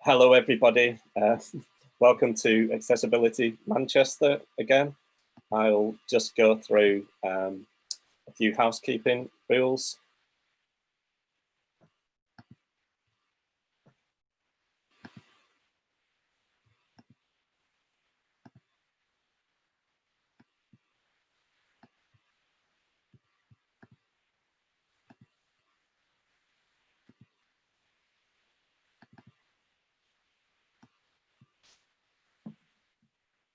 Hello, everybody. Welcome to Accessibility Manchester again. I'll just go through a few housekeeping rules.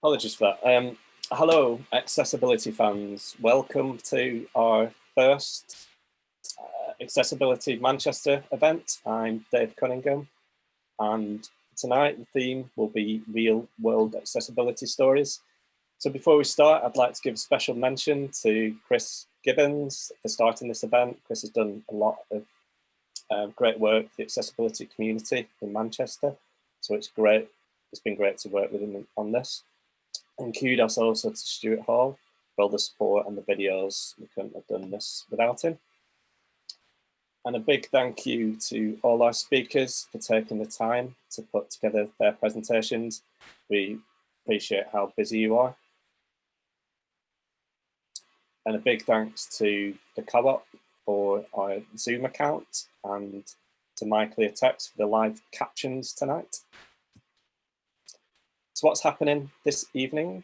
Apologies for that. Hello, accessibility fans. Welcome to our first Accessibility Manchester event. I'm Dave Cunningham, and tonight the theme will be real world accessibility stories. So before we start, I'd like to give a special mention to Chris Gibbons for starting this event. Chris has done a lot of great work for the accessibility community in Manchester. So it's great. It's been great to work with him on this. And kudos also to Stuart Hall for all the support and the videos. We couldn't have done this without him. And a big thank you to all our speakers for taking the time to put together their presentations. We appreciate how busy you are. And a big thanks to the Co-op for our Zoom account and to MyClearText for the live captions tonight. So what's happening this evening?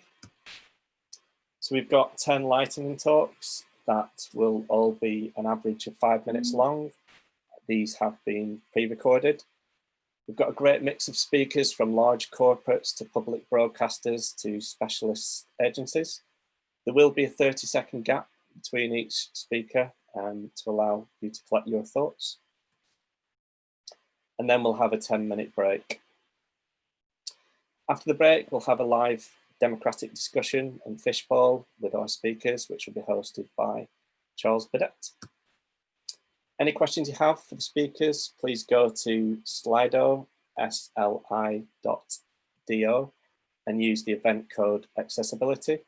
So we've got 10 lightning talks that will all be an average of 5 minutes long. These have been pre-recorded. We've got a great mix of speakers from large corporates to public broadcasters to specialist agencies. There will be a 30-second gap between each speaker to allow you to collect your thoughts. And then we'll have a 10-minute break. After the break, we'll have a live democratic discussion and fishbowl with our speakers, which will be hosted by Charles Bidette. Any questions you have for the speakers, please go to Slido, sli.do, and use the event code accessibility.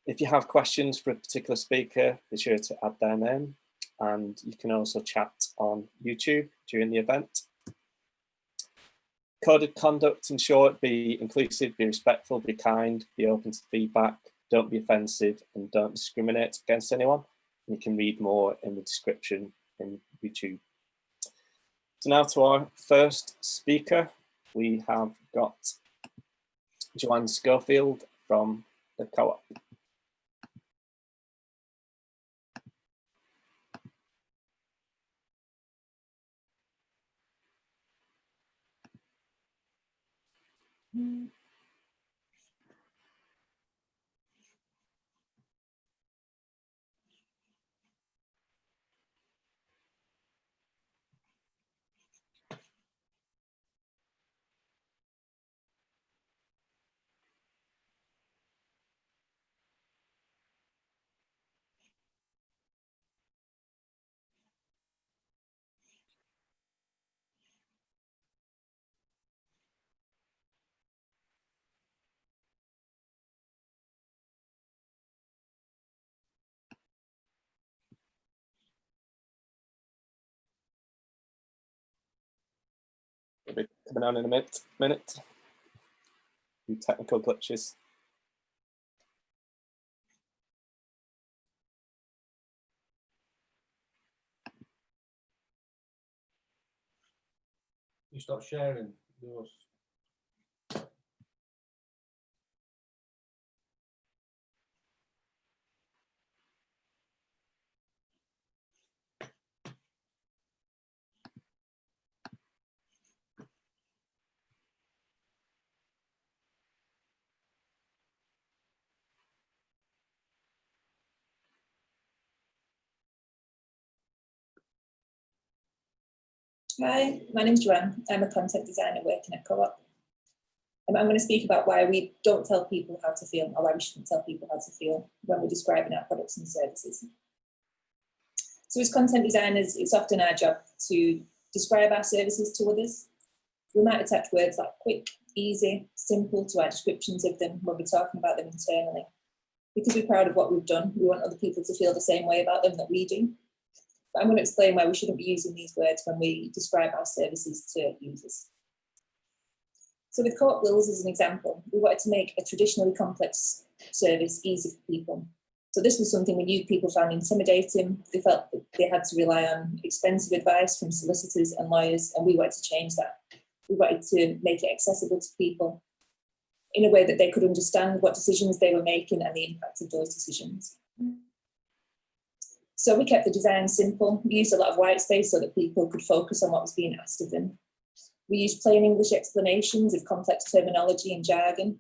If you have questions for a particular speaker, be sure to add their name, and you can also chat on YouTube during the event. Code of conduct, in short: be inclusive, be respectful, be kind, be open to feedback, don't be offensive, and don't discriminate against anyone. You can read more in the description in YouTube. So now to our first speaker. We have got Joanne Schofield from the Co-op. We'll be coming on in a minute. Few technical glitches. You stop sharing yours. Hi, my name's Joanne. I'm a content designer working at Co-op. I'm going to speak about why we don't tell people how to feel, or why we shouldn't tell people how to feel when we're describing our products and services. So as content designers, it's often our job to describe our services to others. We might attach words like quick, easy, simple to our descriptions of them when we're talking about them internally. Because we're proud of what we've done, we want other people to feel the same way about them that we do. But I'm going to explain why we shouldn't be using these words when we describe our services to users. So with Co-op Wills as an example, we wanted to make a traditionally complex service easy for people. So this was something we knew people found intimidating. They felt that they had to rely on expensive advice from solicitors and lawyers, and we wanted to change that. We wanted to make it accessible to people in a way that they could understand what decisions they were making and the impact of those decisions. So we kept the design simple. We used a lot of white space so that people could focus on what was being asked of them. We used plain English explanations of complex terminology and jargon,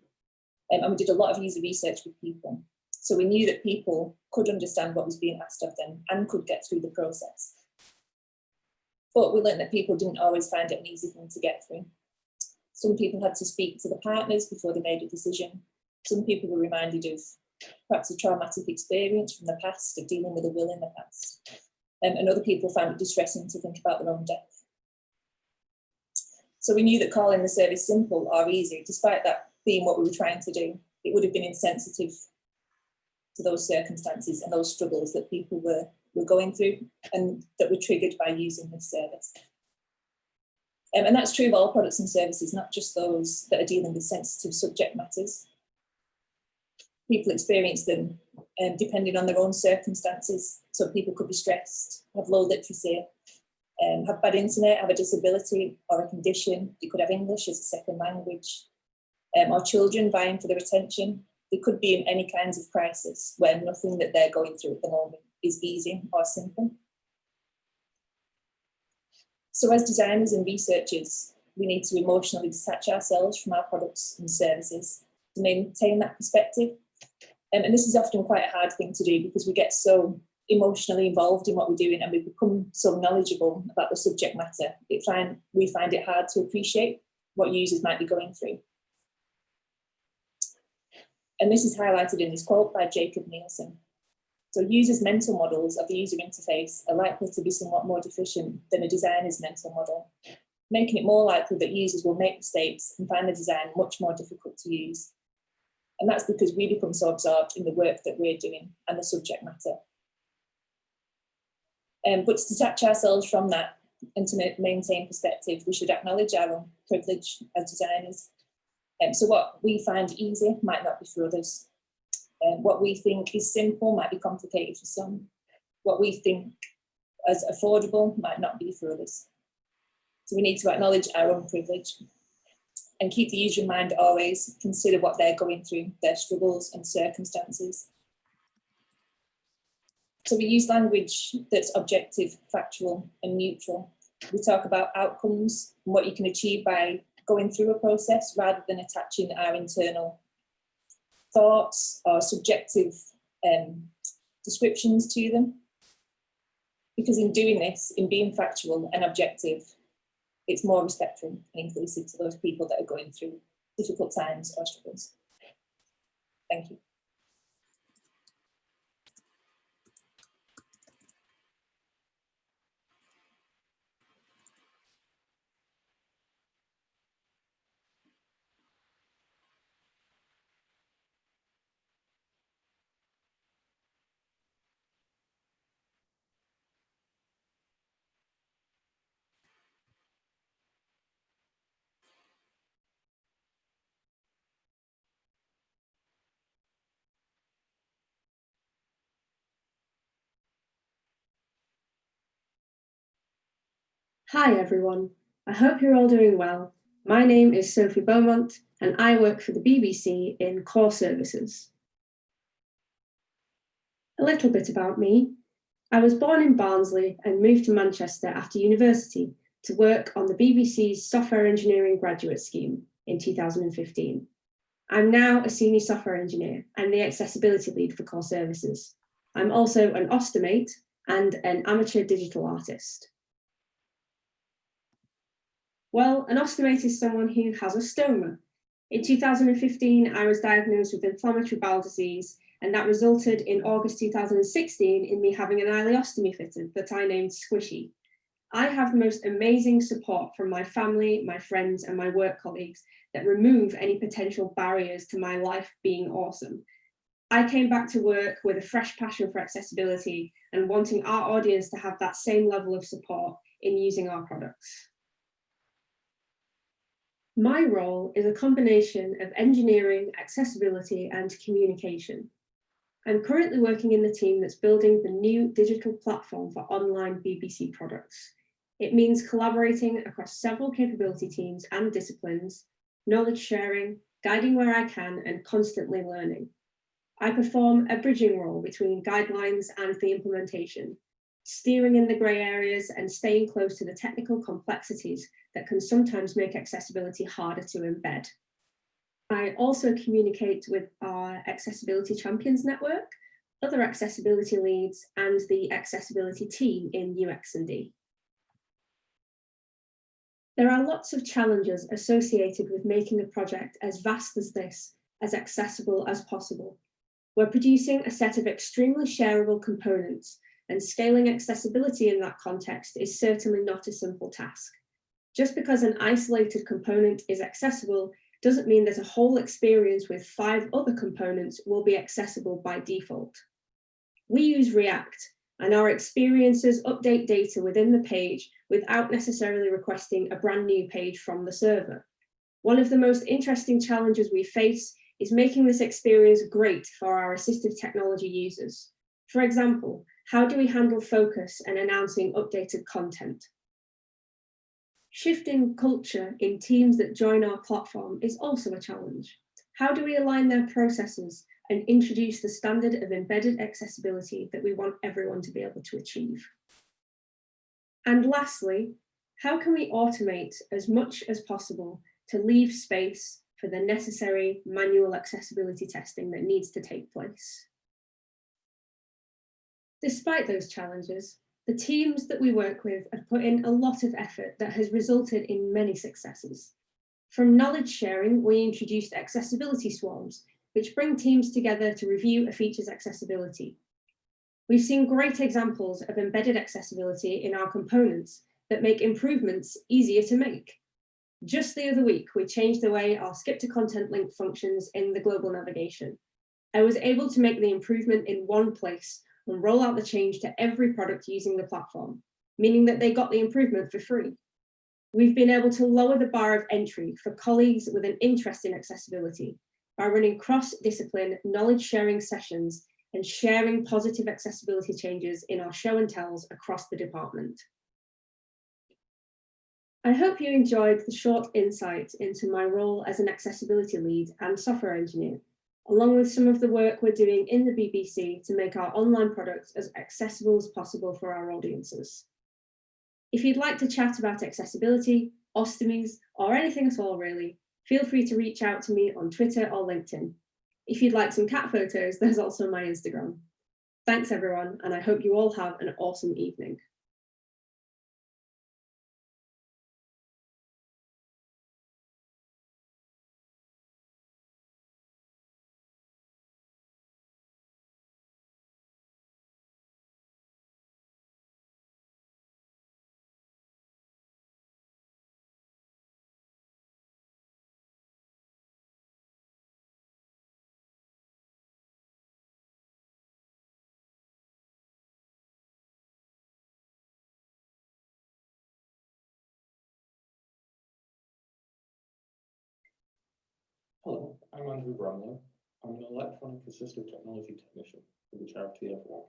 and we did a lot of user research with people. So we knew that people could understand what was being asked of them and could get through the process. But we learned that people didn't always find it an easy thing to get through. Some people had to speak to the partners before they made a decision. Some people were reminded of perhaps a traumatic experience from the past, of dealing with a will in the past. And other people found it distressing to think about their own death. So we knew that calling the service simple or easy, despite that being what we were trying to do, it would have been insensitive to those circumstances and those struggles that people were going through and that were triggered by using this service. And that's true of all products and services, not just those that are dealing with sensitive subject matters. People experience them depending on their own circumstances. So people could be stressed, have low literacy, have bad internet, have a disability or a condition. They could have English as a second language, or children vying for their attention. They could be in any kinds of crisis where nothing that they're going through at the moment is easy or simple. So as designers and researchers, we need to emotionally detach ourselves from our products and services to maintain that perspective. And this is often quite a hard thing to do because we get so emotionally involved in what we're doing and we become so knowledgeable about the subject matter. We find it hard to appreciate what users might be going through. And this is highlighted in this quote by Jacob Nielsen. So users' mental models of the user interface are likely to be somewhat more deficient than a designer's mental model, making it more likely that users will make mistakes and find the design much more difficult to use. And that's because we become so absorbed in the work that we're doing and the subject matter. But to detach ourselves from that and to maintain perspective, we should acknowledge our own privilege as designers. So what we find easy might not be for others. What we think is simple might be complicated for some. What we think as affordable might not be for others. So we need to acknowledge our own privilege and keep the user in mind always, consider what they're going through, their struggles and circumstances. So we use language that's objective, factual and neutral. We talk about outcomes and what you can achieve by going through a process rather than attaching our internal thoughts or subjective descriptions to them. Because in doing this, in being factual and objective, it's more respectful and inclusive to those people that are going through difficult times or struggles. Thank you. Hi everyone, I hope you're all doing well. My name is Sophie Beaumont and I work for the BBC in Core Services. A little bit about me. I was born in Barnsley and moved to Manchester after university to work on the BBC's Software Engineering Graduate Scheme in 2015. I'm now a senior software engineer and the accessibility lead for Core Services. I'm also an Ostomate and an amateur digital artist. Well, an ostomate is someone who has a stoma. In 2015, I was diagnosed with inflammatory bowel disease, and that resulted in August 2016 in me having an ileostomy fitted that I named Squishy. I have the most amazing support from my family, my friends, and my work colleagues that remove any potential barriers to my life being awesome. I came back to work with a fresh passion for accessibility and wanting our audience to have that same level of support in using our products. My role is a combination of engineering, accessibility, and communication. I'm currently working in the team that's building the new digital platform for online BBC products. It means collaborating across several capability teams and disciplines, knowledge sharing, guiding where I can, and constantly learning. I perform a bridging role between guidelines and the implementation, steering in the grey areas and staying close to the technical complexities that can sometimes make accessibility harder to embed. I also communicate with our Accessibility Champions Network, other accessibility leads, and the accessibility team in UX&D. There are lots of challenges associated with making a project as vast as this, as accessible as possible. We're producing a set of extremely shareable components, and scaling accessibility in that context is certainly not a simple task. Just because an isolated component is accessible doesn't mean that a whole experience with 5 other components will be accessible by default. We use React, and our experiences update data within the page without necessarily requesting a brand new page from the server. One of the most interesting challenges we face is making this experience great for our assistive technology users. For example, how do we handle focus and announcing updated content? Shifting culture in teams that join our platform is also a challenge. How do we align their processes and introduce the standard of embedded accessibility that we want everyone to be able to achieve? And lastly, how can we automate as much as possible to leave space for the necessary manual accessibility testing that needs to take place? Despite those challenges, the teams that we work with have put in a lot of effort that has resulted in many successes. From knowledge sharing, we introduced accessibility swarms, which bring teams together to review a feature's accessibility. We've seen great examples of embedded accessibility in our components that make improvements easier to make. Just the other week, we changed the way our skip to content link functions in the global navigation. I was able to make the improvement in one place and roll out the change to every product using the platform, meaning that they got the improvement for free. We've been able to lower the bar of entry for colleagues with an interest in accessibility by running cross-discipline knowledge sharing sessions and sharing positive accessibility changes in our show and tells across the department. I hope you enjoyed the short insight into my role as an accessibility lead and software engineer, along with some of the work we're doing in the BBC to make our online products as accessible as possible for our audiences. If you'd like to chat about accessibility, ostomies, or anything at all really, feel free to reach out to me on Twitter or LinkedIn. If you'd like some cat photos, there's also my Instagram. Thanks everyone, and I hope you all have an awesome evening. Hello, I'm Andrew Bramlow. I'm an electronic assistive technology technician for the charity F1.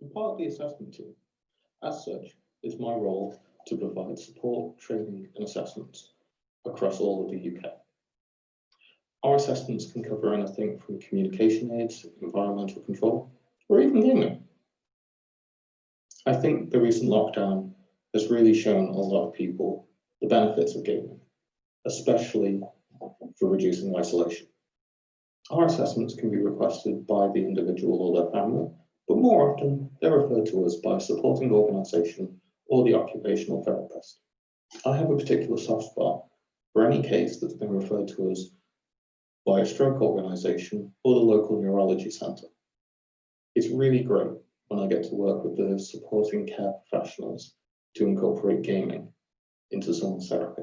I'm part of the assessment team. As such, it's my role to provide support, training and assessments across all of the UK. Our assessments can cover anything from communication aids, environmental control, or even gaming. I think the recent lockdown has really shown a lot of people the benefits of gaming, especially for reducing isolation. Our assessments can be requested by the individual or their family, but more often they're referred to us by a supporting organisation or the occupational therapist. I have a particular soft spot for any case that's been referred to us by a stroke organisation or the local neurology centre. It's really great when I get to work with the supporting care professionals to incorporate gaming into someone's therapy.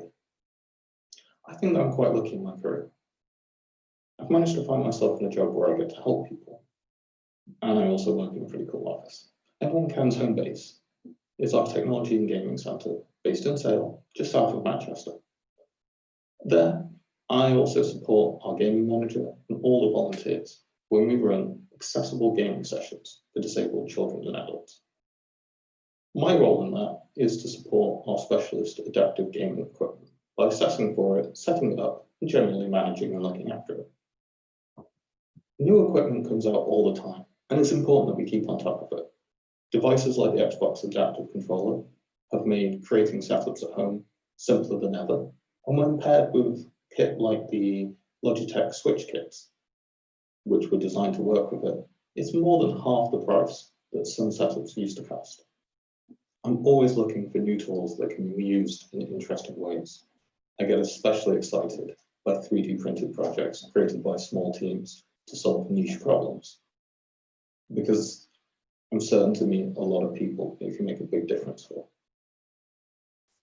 I think that I'm quite lucky in my career. I've managed to find myself in a job where I get to help people, and I also work in a pretty cool office. F1's home base is our technology and gaming centre based in Thiel, just south of Manchester. There, I also support our gaming manager and all the volunteers when we run accessible gaming sessions for disabled children and adults. My role in that is to support our specialist adaptive gaming equipment by assessing for it, setting it up, and generally managing and looking after it. New equipment comes out all the time, and it's important that we keep on top of it. Devices like the Xbox Adaptive Controller have made creating setups at home simpler than ever, and when paired with kit like the Logitech Switch kits, which were designed to work with it, it's more than half the price that some setups used to cost. I'm always looking for new tools that can be used in interesting ways. I get especially excited by 3D printed projects created by small teams to solve niche problems, because I'm certain to meet a lot of people it can make a big difference for.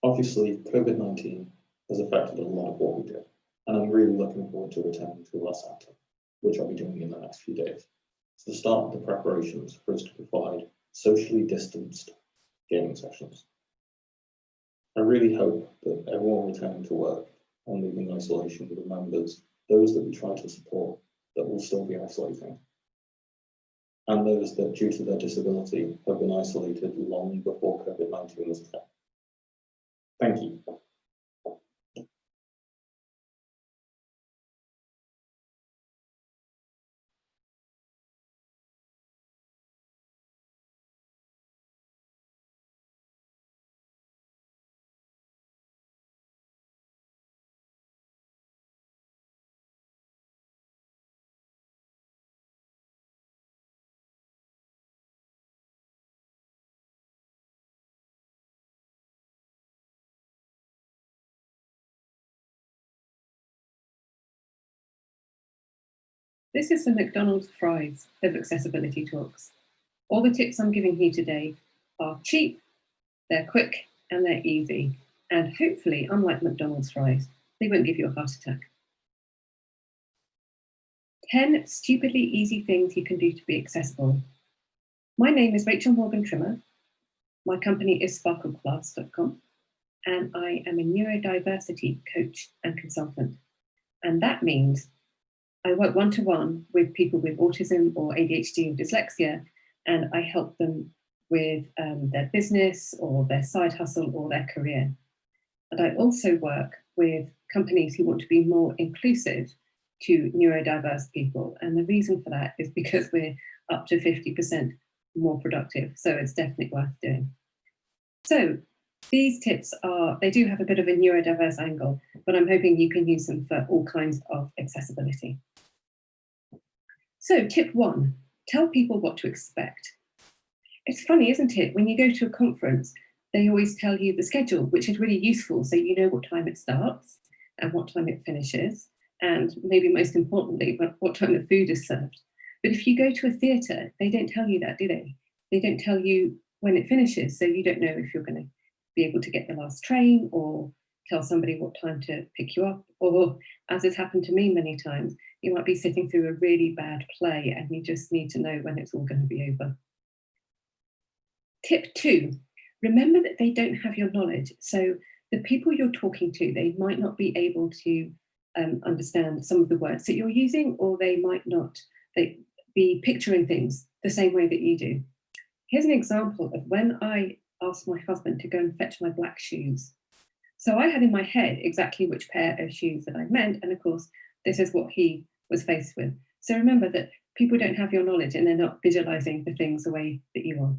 Obviously, COVID-19 has affected a lot of what we do, and I'm really looking forward to returning to our centre, which I'll be doing in the next few days, to start the preparations for us to provide socially distanced gaming sessions. I really hope that everyone returning to work and living in isolation remembers those that we try to support that will still be isolating, and those that, due to their disability, have been isolated long before COVID-19 was a thing. Thank you. This is the McDonald's fries of accessibility talks. All the tips I'm giving you today are cheap, they're quick, and they're easy. And hopefully, unlike McDonald's fries, they won't give you a heart attack. 10 stupidly easy things you can do to be accessible. My name is Rachel Morgan Trimmer. My company is sparkleclass.com, and I am a neurodiversity coach and consultant. And that means I work one-to-one with people with autism or ADHD or dyslexia, and I help them with their business or their side hustle or their career. And I also work with companies who want to be more inclusive to neurodiverse people. And the reason for that is because we're up to 50% more productive. So it's definitely worth doing. So these tips they do have a bit of a neurodiverse angle, but I'm hoping you can use them for all kinds of accessibility. So tip 1, tell people what to expect. It's funny, isn't it? When you go to a conference, they always tell you the schedule, which is really useful. So you know what time it starts and what time it finishes, and maybe most importantly, what time the food is served. But if you go to a theatre, they don't tell you that, do they? They don't tell you when it finishes. So you don't know if you're going to be able to get the last train or tell somebody what time to pick you up. Or, as has happened to me many times, you might be sitting through a really bad play and you just need to know when it's all going to be over. Tip 2, remember that they don't have your knowledge. So the people you're talking to, they might not be able to understand some of the words that you're using, or they might not be picturing things the same way that you do. Here's an example of when I asked my husband to go and fetch my black shoes. So I had in my head exactly which pair of shoes that I meant, and of course, this is what he was faced with. So remember that people don't have your knowledge and they're not visualizing the things the way that you are.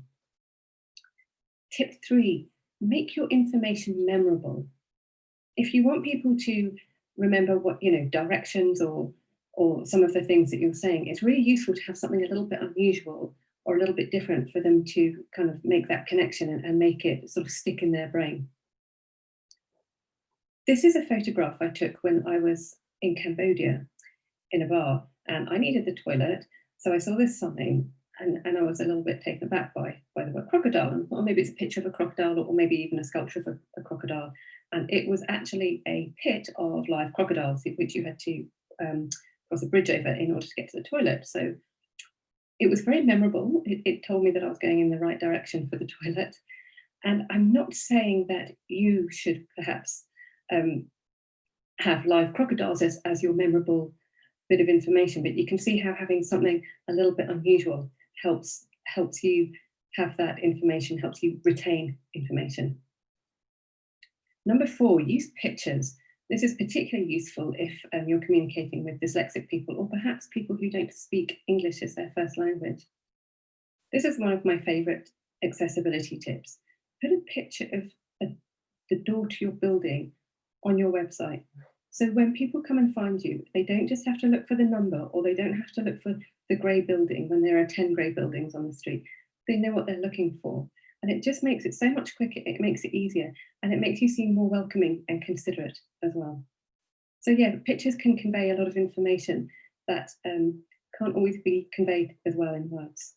Tip 3, make your information memorable. If you want people to remember what, directions or some of the things that you're saying, it's really useful to have something a little bit unusual or a little bit different for them to kind of make that connection and make it sort of stick in their brain. This is a photograph I took when I was in Cambodia in a bar, and I needed the toilet. So I saw this sign and I was a little bit taken aback by the word crocodile, or maybe it's a picture of a crocodile, or maybe even a sculpture of a crocodile. And it was actually a pit of live crocodiles, which you had to cross a bridge over in order to get to the toilet. So it was very memorable. It told me that I was going in the right direction for the toilet. And I'm not saying that you should perhaps have live crocodiles as your memorable bit of information, but you can see how having something a little bit unusual helps you have that information, helps you retain information. Number 4, use pictures. This is particularly useful if you're communicating with dyslexic people, or perhaps people who don't speak English as their first language. This is one of my favourite accessibility tips. Put a picture of the door to your building on your website. So when people come and find you, they don't just have to look for the number, or they don't have to look for the grey building when there are 10 grey buildings on the street. They know what they're looking for. And it just makes it so much quicker, it makes it easier, and it makes you seem more welcoming and considerate as well. So yeah, pictures can convey a lot of information that can't always be conveyed as well in words.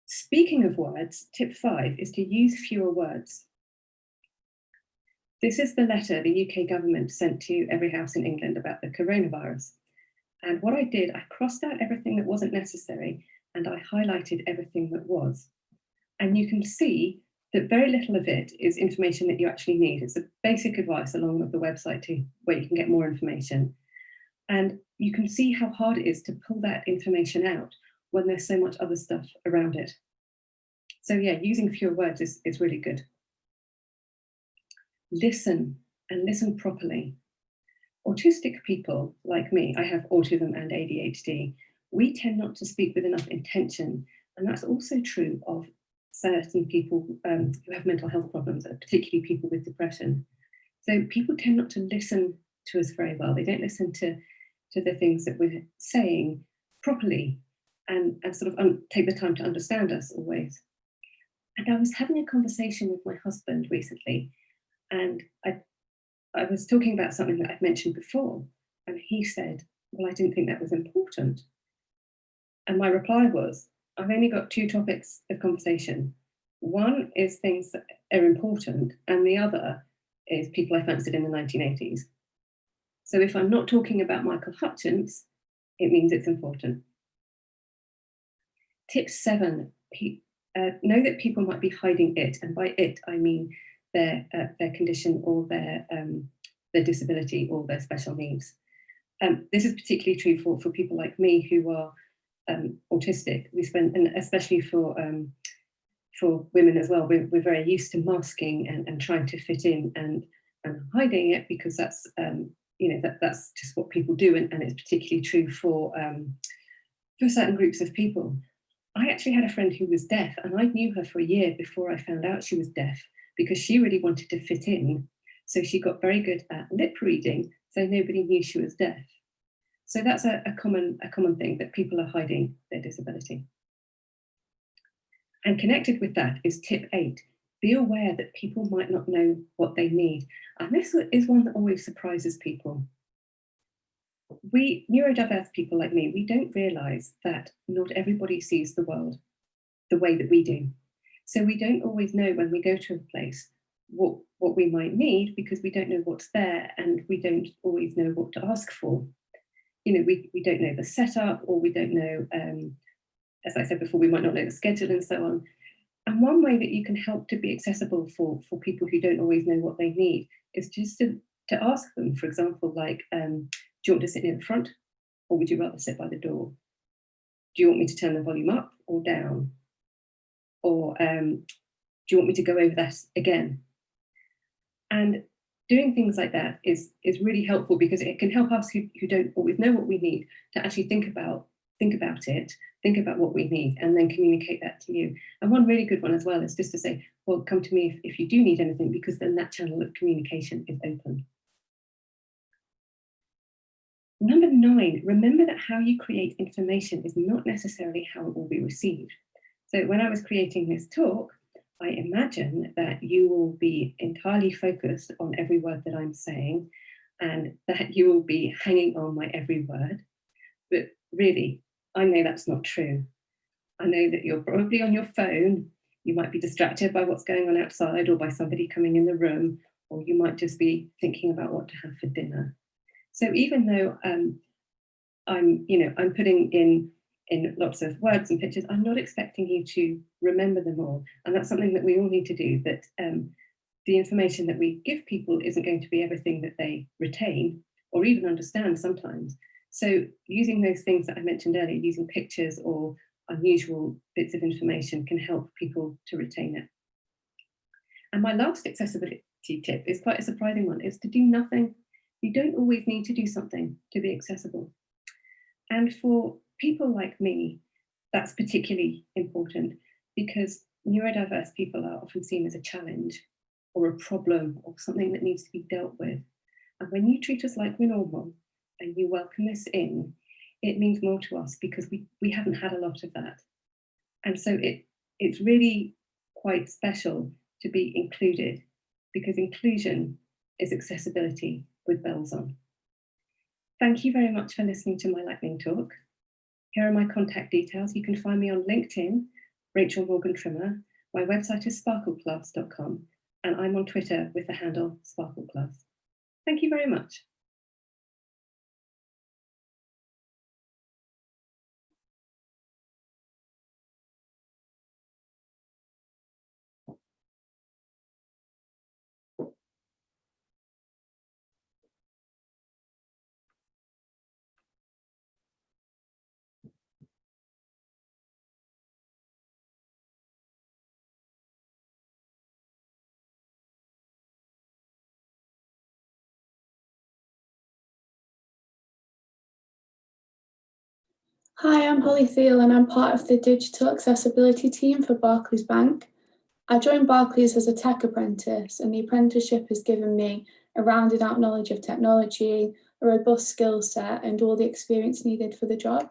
Speaking of words, tip 5 is to use fewer words. This is the letter the UK government sent to every house in England about the coronavirus. And what I did, I crossed out everything that wasn't necessary and I highlighted everything that was. And you can see that very little of it is information that you actually need. It's a basic advice along with the website too, where you can get more information. And you can see how hard it is to pull that information out when there's so much other stuff around it. So yeah, using fewer words is really good. Listen, and listen properly. Autistic people like me, I have autism and ADHD, we tend not to speak with enough intention. And that's also true of certain people who have mental health problems, particularly people with depression. So people tend not to listen to us very well. They don't listen to the things that we're saying properly and sort of take the time to understand us always. And I was having a conversation with my husband recently, and I was talking about something that I've mentioned before, and he said, well, I didn't think that was important. And my reply was, I've only got 2 topics of conversation. One is things that are important, and the other is people I fancied in the 1980s. So if I'm not talking about Michael Hutchence, it means it's important. Tip 7, know that people might be hiding it, and by it I mean their condition or their disability or their special needs. This is particularly true for people like me who are autistic. We spend, and especially for women as well, we're very used to masking and trying to fit in and hiding it because that's that's just what people do, and it's particularly true for certain groups of people. I actually had a friend who was deaf, and I knew her for a year before I found out she was deaf because she really wanted to fit in. So she got very good at lip reading, so nobody knew she was deaf. So that's a common thing, that people are hiding their disability. And connected with that is tip 8. Be aware that people might not know what they need. And this is one that always surprises people. We neurodiverse people like me, we don't realise that not everybody sees the world the way that we do. So we don't always know when we go to a place what we might need, because we don't know what's there and we don't always know what to ask for. We don't know the setup, or we don't know, as I said before, we might not know the schedule and so on. And one way that you can help to be accessible for people who don't always know what they need is just to ask them, for example, like, do you want to sit near the front, or would you rather sit by the door? Do you want me to turn the volume up or down? Or do you want me to go over that again? And doing things like that is really helpful, because it can help us who don't always know what we need to actually think about it, think about what we need, and then communicate that to you. And one really good one as well is just to say, well, come to me if you do need anything, because then that channel of communication is open. Number 9, remember that how you create information is not necessarily how it will be received. So when I was creating this talk, I imagine that you will be entirely focused on every word that I'm saying, and that you will be hanging on my every word. But really, I know that's not true. I know that you're probably on your phone, you might be distracted by what's going on outside or by somebody coming in the room, or you might just be thinking about what to have for dinner. So even though I'm putting in lots of words and pictures, I'm not expecting you to remember them all. And that's something that we all need to do, that the information that we give people isn't going to be everything that they retain or even understand sometimes. So using those things that I mentioned earlier, using pictures or unusual bits of information can help people to retain it. And my last accessibility tip is quite a surprising one, is to do nothing. You don't always need to do something to be accessible. And for people like me, that's particularly important because neurodiverse people are often seen as a challenge or a problem or something that needs to be dealt with. And when you treat us like we're normal and you welcome us in, it means more to us because we haven't had a lot of that. And so it's really quite special to be included because inclusion is accessibility with bells on. Thank you very much for listening to my lightning talk. Here are my contact details. You can find me on LinkedIn, Rachel Morgan Trimmer. My website is sparkleclass.com, and I'm on Twitter with the handle sparkleclass. Thank you very much. Hi, I'm Holly Thiel and I'm part of the digital accessibility team for Barclays Bank. I joined Barclays as a tech apprentice and the apprenticeship has given me a rounded out knowledge of technology, a robust skill set and all the experience needed for the job.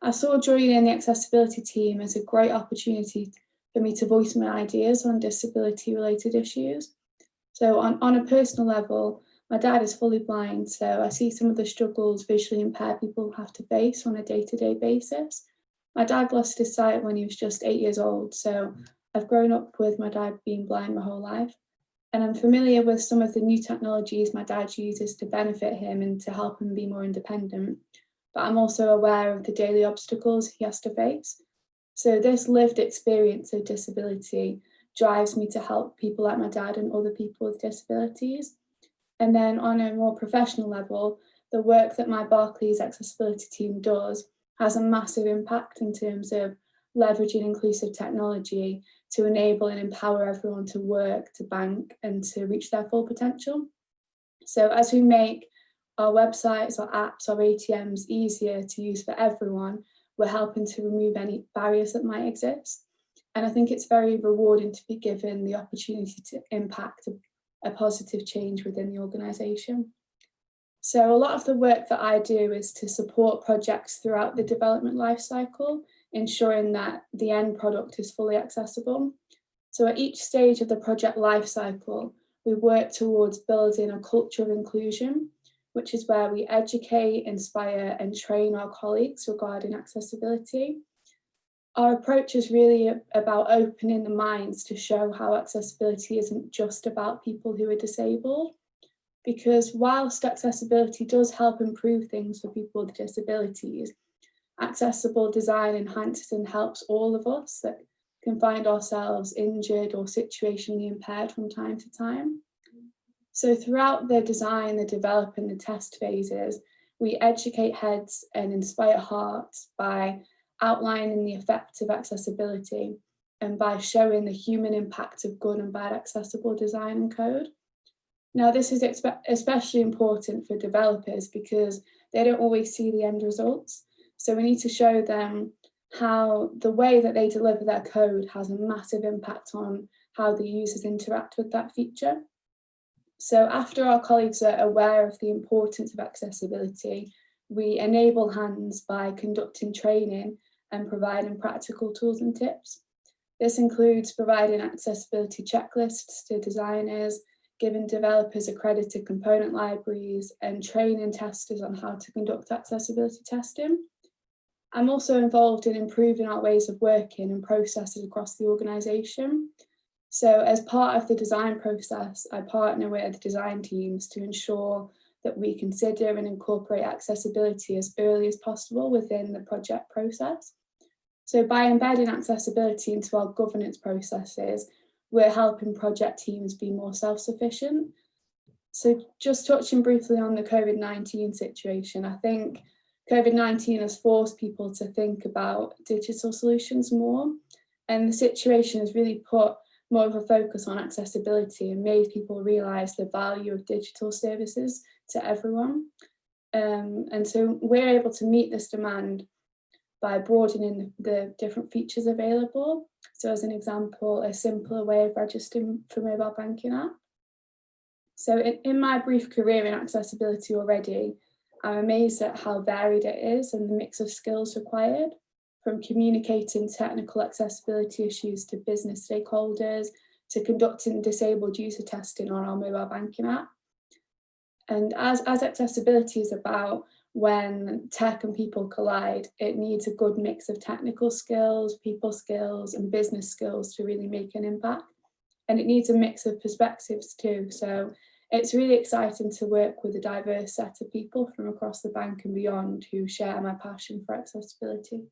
I saw joining the accessibility team as a great opportunity for me to voice my ideas on disability related issues. So on a personal level, my dad is fully blind, so I see some of the struggles visually impaired people have to face on a day-to-day basis. My dad lost his sight when he was just 8 years old, so I've grown up with my dad being blind my whole life. And I'm familiar with some of the new technologies my dad uses to benefit him and to help him be more independent. But I'm also aware of the daily obstacles he has to face. So this lived experience of disability drives me to help people like my dad and other people with disabilities. And then on a more professional level, the work that my Barclays accessibility team does has a massive impact in terms of leveraging inclusive technology to enable and empower everyone to work, to bank, and to reach their full potential. So as we make our websites, our apps, our ATMs easier to use for everyone, we're helping to remove any barriers that might exist. And I think it's very rewarding to be given the opportunity to impact a positive change within the organisation. So a lot of the work that I do is to support projects throughout the development lifecycle, ensuring that the end product is fully accessible. So at each stage of the project lifecycle, we work towards building a culture of inclusion, which is where we educate, inspire, and train our colleagues regarding accessibility. Our approach is really about opening the minds to show how accessibility isn't just about people who are disabled, because whilst accessibility does help improve things for people with disabilities, accessible design enhances and helps all of us that can find ourselves injured or situationally impaired from time to time. So throughout the design, the develop and the test phases, we educate heads and inspire hearts by outlining the effects of accessibility and by showing the human impact of good and bad accessible design and code. Now, this is especially important for developers because they don't always see the end results. So we need to show them how the way that they deliver their code has a massive impact on how the users interact with that feature. So after our colleagues are aware of the importance of accessibility, we enable hands by conducting training and providing practical tools and tips. This includes providing accessibility checklists to designers, giving developers accredited component libraries, and training testers on how to conduct accessibility testing. I'm also involved in improving our ways of working and processes across the organisation. So as part of the design process, I partner with design teams to ensure that we consider and incorporate accessibility as early as possible within the project process. So by embedding accessibility into our governance processes, we're helping project teams be more self-sufficient. So just touching briefly on the COVID-19 situation, I think COVID-19 has forced people to think about digital solutions more, and the situation has really put more of a focus on accessibility and made people realise the value of digital services to everyone. And so we're able to meet this demand by broadening the different features available. So as an example, a simpler way of registering for mobile banking app. So in my brief career in accessibility already, I'm amazed at how varied it is and the mix of skills required, from communicating technical accessibility issues to business stakeholders, to conducting disabled user testing on our mobile banking app. And as accessibility is about when tech and people collide, it needs a good mix of technical skills, people skills, and business skills to really make an impact. And it needs a mix of perspectives too. So it's really exciting to work with a diverse set of people from across the bank and beyond who share my passion for accessibility.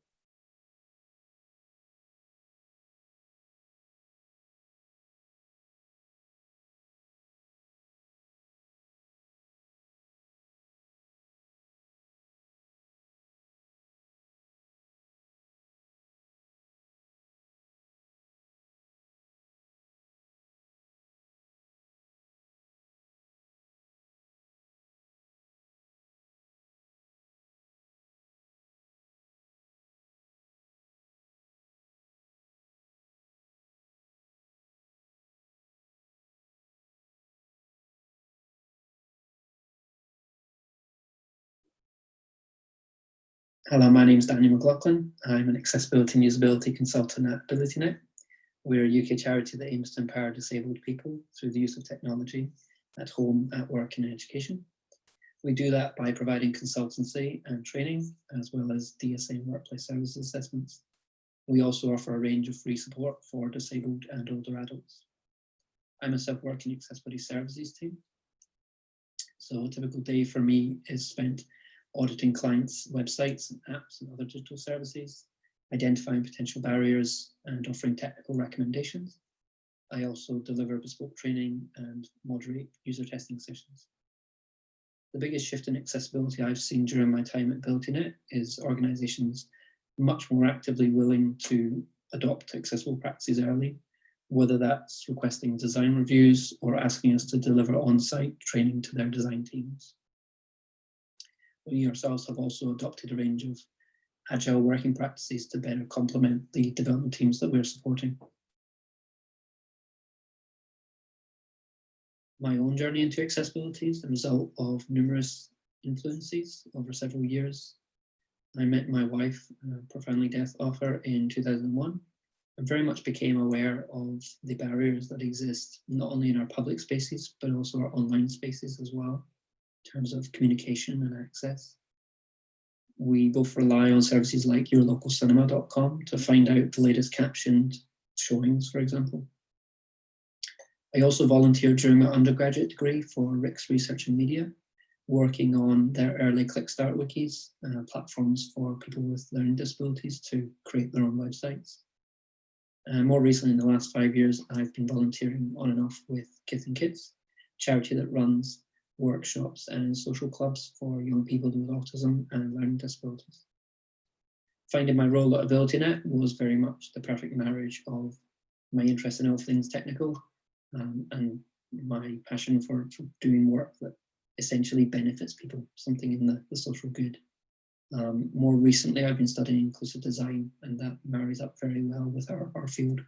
Hello, my name is Daniel McLaughlin. I'm an accessibility and usability consultant at AbilityNet. We're a UK charity that aims to empower disabled people through the use of technology at home, at work and in education. We do that by providing consultancy and training, as well as DSA and workplace services assessments. We also offer a range of free support for disabled and older adults. I myself work in the accessibility services team. So a typical day for me is spent auditing clients' websites and apps and other digital services, identifying potential barriers and offering technical recommendations. I also deliver bespoke training and moderate user testing sessions. The biggest shift in accessibility I've seen during my time at AbilityNet is organisations much more actively willing to adopt accessible practices early, whether that's requesting design reviews or asking us to deliver on-site training to their design teams. We ourselves have also adopted a range of agile working practices to better complement the development teams that we're supporting. My own journey into accessibility is the result of numerous influences over several years. I met my wife, a profoundly deaf author, in 2001, and very much became aware of the barriers that exist, not only in our public spaces, but also our online spaces as well, in terms of communication and access. We both rely on services like yourlocalcinema.com to find out the latest captioned showings, for example. I also volunteered during my undergraduate degree for Rick's Research and Media, working on their early Clickstart wikis, platforms for people with learning disabilities to create their own websites. And more recently, in the last 5 years, I've been volunteering on and off with Kith and Kids, a charity that runs workshops and social clubs for young people with autism and learning disabilities. Finding my role at AbilityNet was very much the perfect marriage of my interest in all things technical and my passion for doing work that essentially benefits people, something in the social good. More recently, I've been studying inclusive design, and that marries up very well with our field.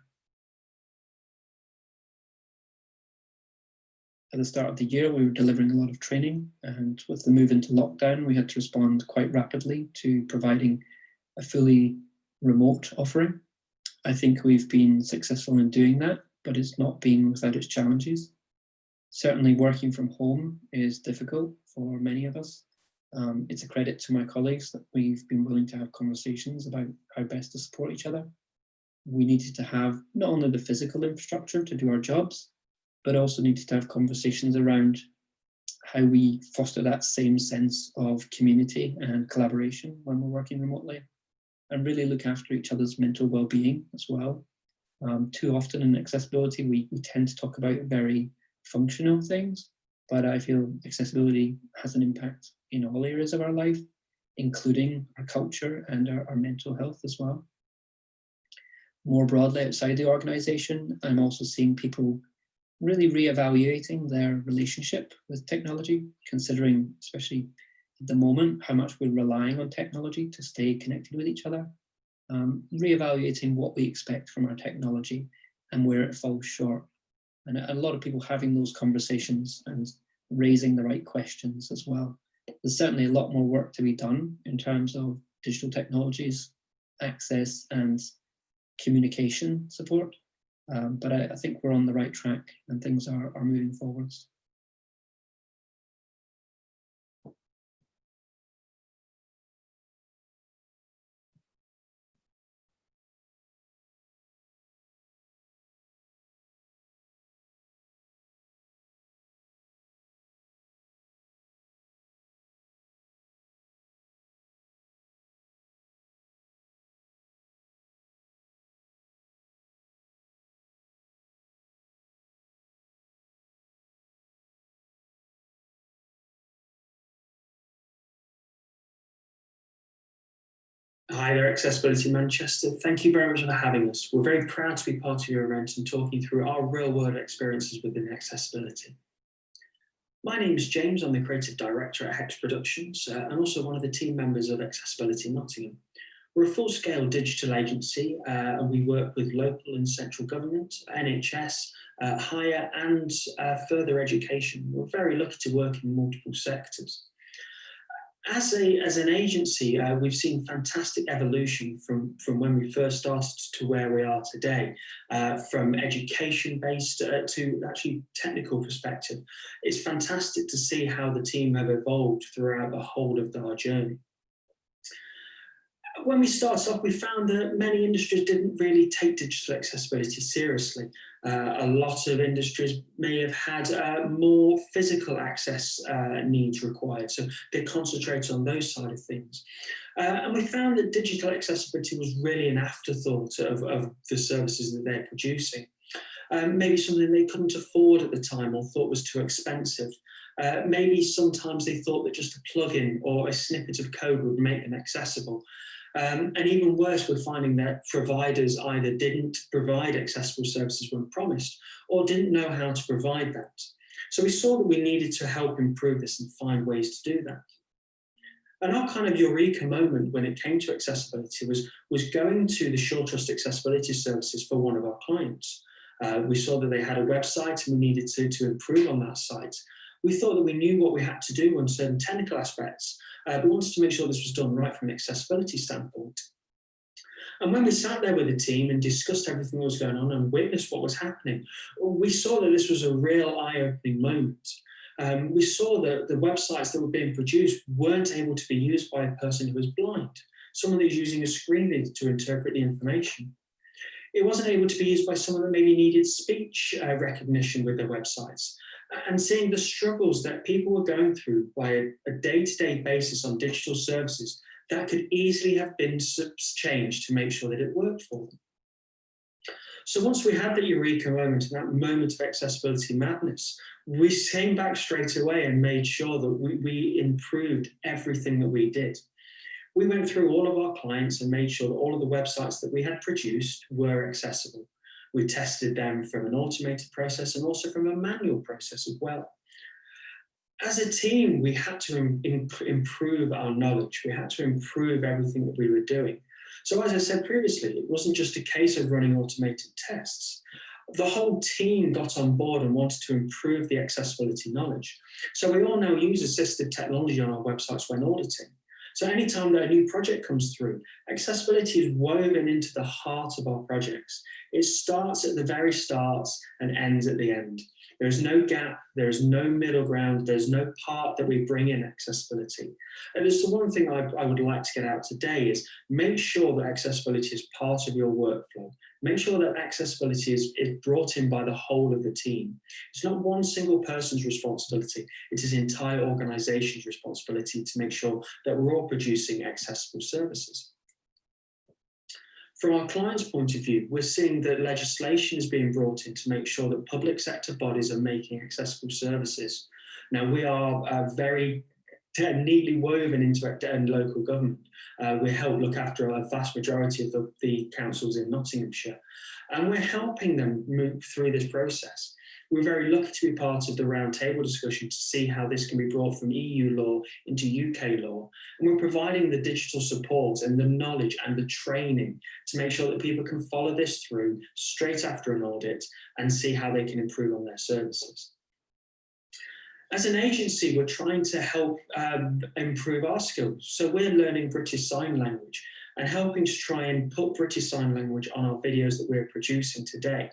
At the start of the year, we were delivering a lot of training, and with the move into lockdown, we had to respond quite rapidly to providing a fully remote offering. I think we've been successful in doing that, but it's not been without its challenges. Certainly working from home is difficult for many of us. It's a credit to my colleagues that we've been willing to have conversations about how best to support each other. We needed to have not only the physical infrastructure to do our jobs, but also needed to have conversations around how we foster that same sense of community and collaboration when we're working remotely, and really look after each other's mental well-being as well. Too often in accessibility, we tend to talk about very functional things, but I feel accessibility has an impact in all areas of our life, including our culture and our mental health as well. More broadly outside the organisation, I'm also seeing people really re-evaluating their relationship with technology, considering, especially at the moment, how much we're relying on technology to stay connected with each other. Re-evaluating what we expect from our technology and where it falls short. And a lot of people having those conversations and raising the right questions as well. There's certainly a lot more work to be done in terms of digital technologies, access and communication support. But I think we're on the right track and things are moving forwards. Hi there, Accessibility Manchester. Thank you very much for having us. We're very proud to be part of your event and talking through our real-world experiences within accessibility. My name is James. I'm the Creative Director at Hex Productions and also one of the team members of Accessibility Nottingham. We're a full-scale digital agency and we work with local and central government, NHS, higher and further education. We're very lucky to work in multiple sectors. As an agency, we've seen fantastic evolution from when we first started to where we are today, from education-based to actually technical perspective. It's fantastic to see how the team have evolved throughout the whole of our journey. When we started off, we found that many industries didn't really take digital accessibility seriously. A lot of industries may have had more physical access needs required, so they concentrated on those side of things. And we found that digital accessibility was really an afterthought of the services that they're producing. Maybe something they couldn't afford at the time or thought was too expensive. Maybe sometimes they thought that just a plugin or a snippet of code would make them accessible. And even worse, we're finding that providers either didn't provide accessible services when promised or didn't know how to provide that. So we saw that we needed to help improve this and find ways to do that. And our kind of eureka moment when it came to accessibility was going to the Short Trust accessibility services for one of our clients. We saw that they had a website and we needed to improve on that site. We thought that we knew what we had to do on certain technical aspects, but wanted to make sure this was done right from an accessibility standpoint. And when we sat there with the team and discussed everything that was going on and witnessed what was happening, we saw that this was a real eye-opening moment. We saw that the websites that were being produced weren't able to be used by a person who was blind, someone that was using a screen reader to interpret the information. It wasn't able to be used by someone that maybe needed speech recognition with their websites. And seeing the struggles that people were going through by a day-to-day basis on digital services that could easily have been changed to make sure that it worked for them. So once we had the eureka moment and that moment of accessibility madness, we came back straight away and made sure that we improved everything that we did. We went through all of our clients and made sure that all of the websites that we had produced were accessible. We tested them from an automated process and also from a manual process as well. As a team, we had to improve our knowledge. We had to improve everything that we were doing. So as I said previously, it wasn't just a case of running automated tests. The whole team got on board and wanted to improve the accessibility knowledge. So we all now use assistive technology on our websites when auditing. So anytime that a new project comes through, accessibility is woven into the heart of our projects. It starts at the very start and ends at the end. There's no gap, there's no middle ground, there's no part that we bring in accessibility. And it's the one thing I would like to get out today is make sure that accessibility is part of your workflow. Make sure that accessibility is brought in by the whole of the team. It's not one single person's responsibility, it is the entire organization's responsibility to make sure that we're all producing accessible services. From our clients' point of view, we're seeing that legislation is being brought in to make sure that public sector bodies are making accessible services. Now, we are very neatly woven into local government. We help look after a vast majority of the councils in Nottinghamshire, and we're helping them move through this process. We're very lucky to be part of the roundtable discussion to see how this can be brought from EU law into UK law. And we're providing the digital support and the knowledge and the training to make sure that people can follow this through straight after an audit and see how they can improve on their services. As an agency, we're trying to help improve our skills. So we're learning British Sign Language and helping to try and put British Sign Language on our videos that we're producing today.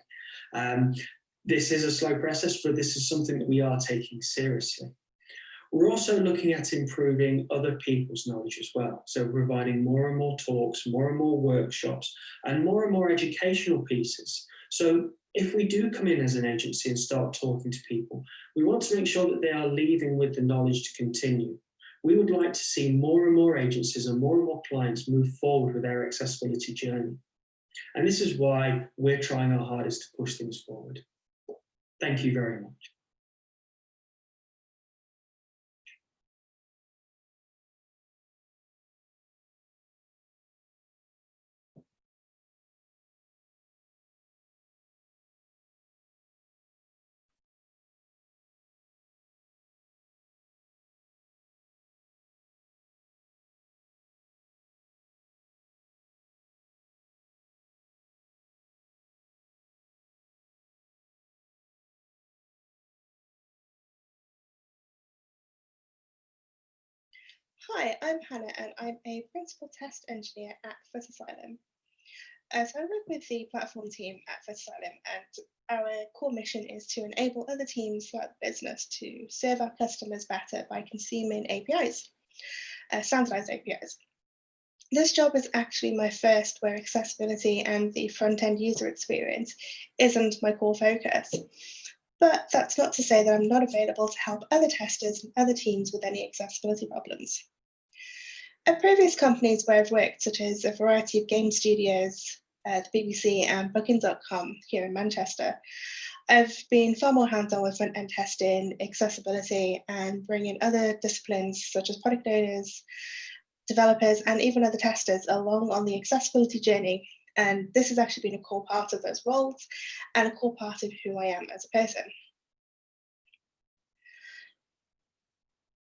This is a slow process, but this is something that we are taking seriously. We're also looking at improving other people's knowledge as well. So providing more and more talks, more and more workshops, and more educational pieces. So if we do come in as an agency and start talking to people, we want to make sure that they are leaving with the knowledge to continue. We would like to see more and more agencies and more clients move forward with their accessibility journey. And this is why we're trying our hardest to push things forward. Thank you very much. Hi, I'm Hannah and I'm a Principal Test Engineer at Foot Asylum. So I work with the platform team at Foot Asylum, and our core mission is to enable other teams throughout the business to serve our customers better by consuming APIs, standardized APIs. This job is actually my first where accessibility and the front-end user experience isn't my core focus. But that's not to say that I'm not available to help other testers and other teams with any accessibility problems. At previous companies where I've worked, such as a variety of game studios, the BBC and Booking.com here in Manchester, I've been far more hands-on with front-end testing, accessibility, and bringing other disciplines such as product owners, developers, and even other testers along on the accessibility journey. And this has actually been a core part of those roles and a core part of who I am as a person.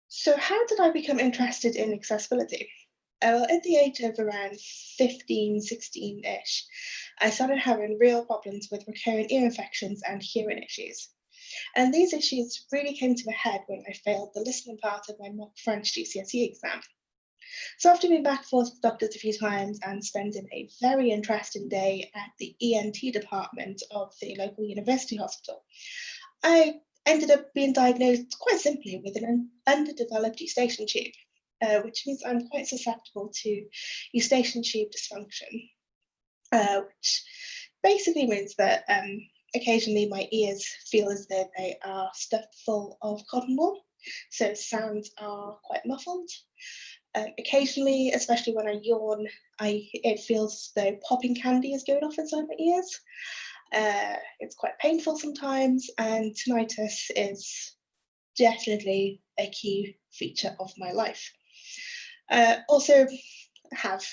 So how did I become interested in accessibility? Well, at the age of around 15, 16-ish, I started having real problems with recurrent ear infections and hearing issues. And these issues really came to a head when I failed the listening part of my mock French GCSE exam. So after being back and forth with doctors a few times and spending a very interesting day at the ENT department of the local university hospital, I ended up being diagnosed quite simply with an underdeveloped eustachian tube, which means I'm quite susceptible to eustachian tube dysfunction, which basically means that occasionally my ears feel as though they are stuffed full of cotton wool, so sounds are quite muffled. Occasionally, especially when I yawn, it feels as though popping candy is going off inside my ears. It's quite painful sometimes, and tinnitus is definitely a key feature of my life. Also have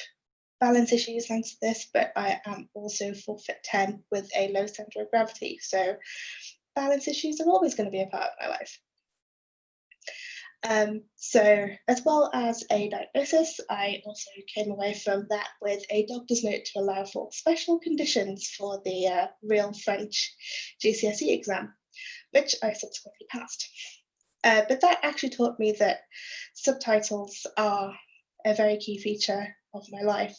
balance issues thanks to this, but I am also 4'10" with a low center of gravity, so balance issues are always going to be a part of my life. So as well as a diagnosis, I also came away from that with a doctor's note to allow for special conditions for the real French GCSE exam, which I subsequently passed. But that actually taught me that subtitles are a very key feature of my life.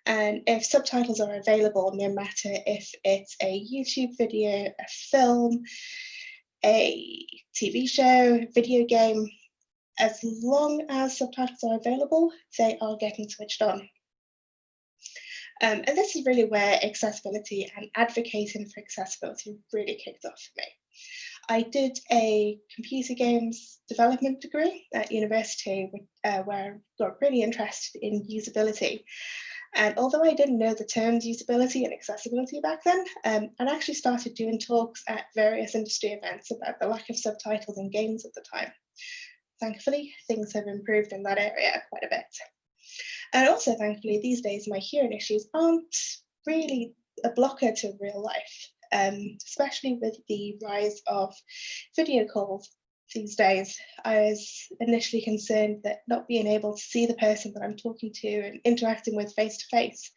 And if subtitles are available, no matter if it's a YouTube video, a film, a TV show, video game, as long as subtitles are available, they are getting switched on. And this is really where accessibility and advocating for accessibility really kicked off for me. I did a computer games development degree at university where I got really interested in usability. And although I didn't know the terms usability and accessibility back then, I'd actually started doing talks at various industry events about the lack of subtitles in games at the time. Thankfully, things have improved in that area quite a bit. And also, thankfully, these days, my hearing issues aren't really a blocker to real life, especially with the rise of video calls these days. I was initially concerned that not being able to see the person that I'm talking to and interacting with face to face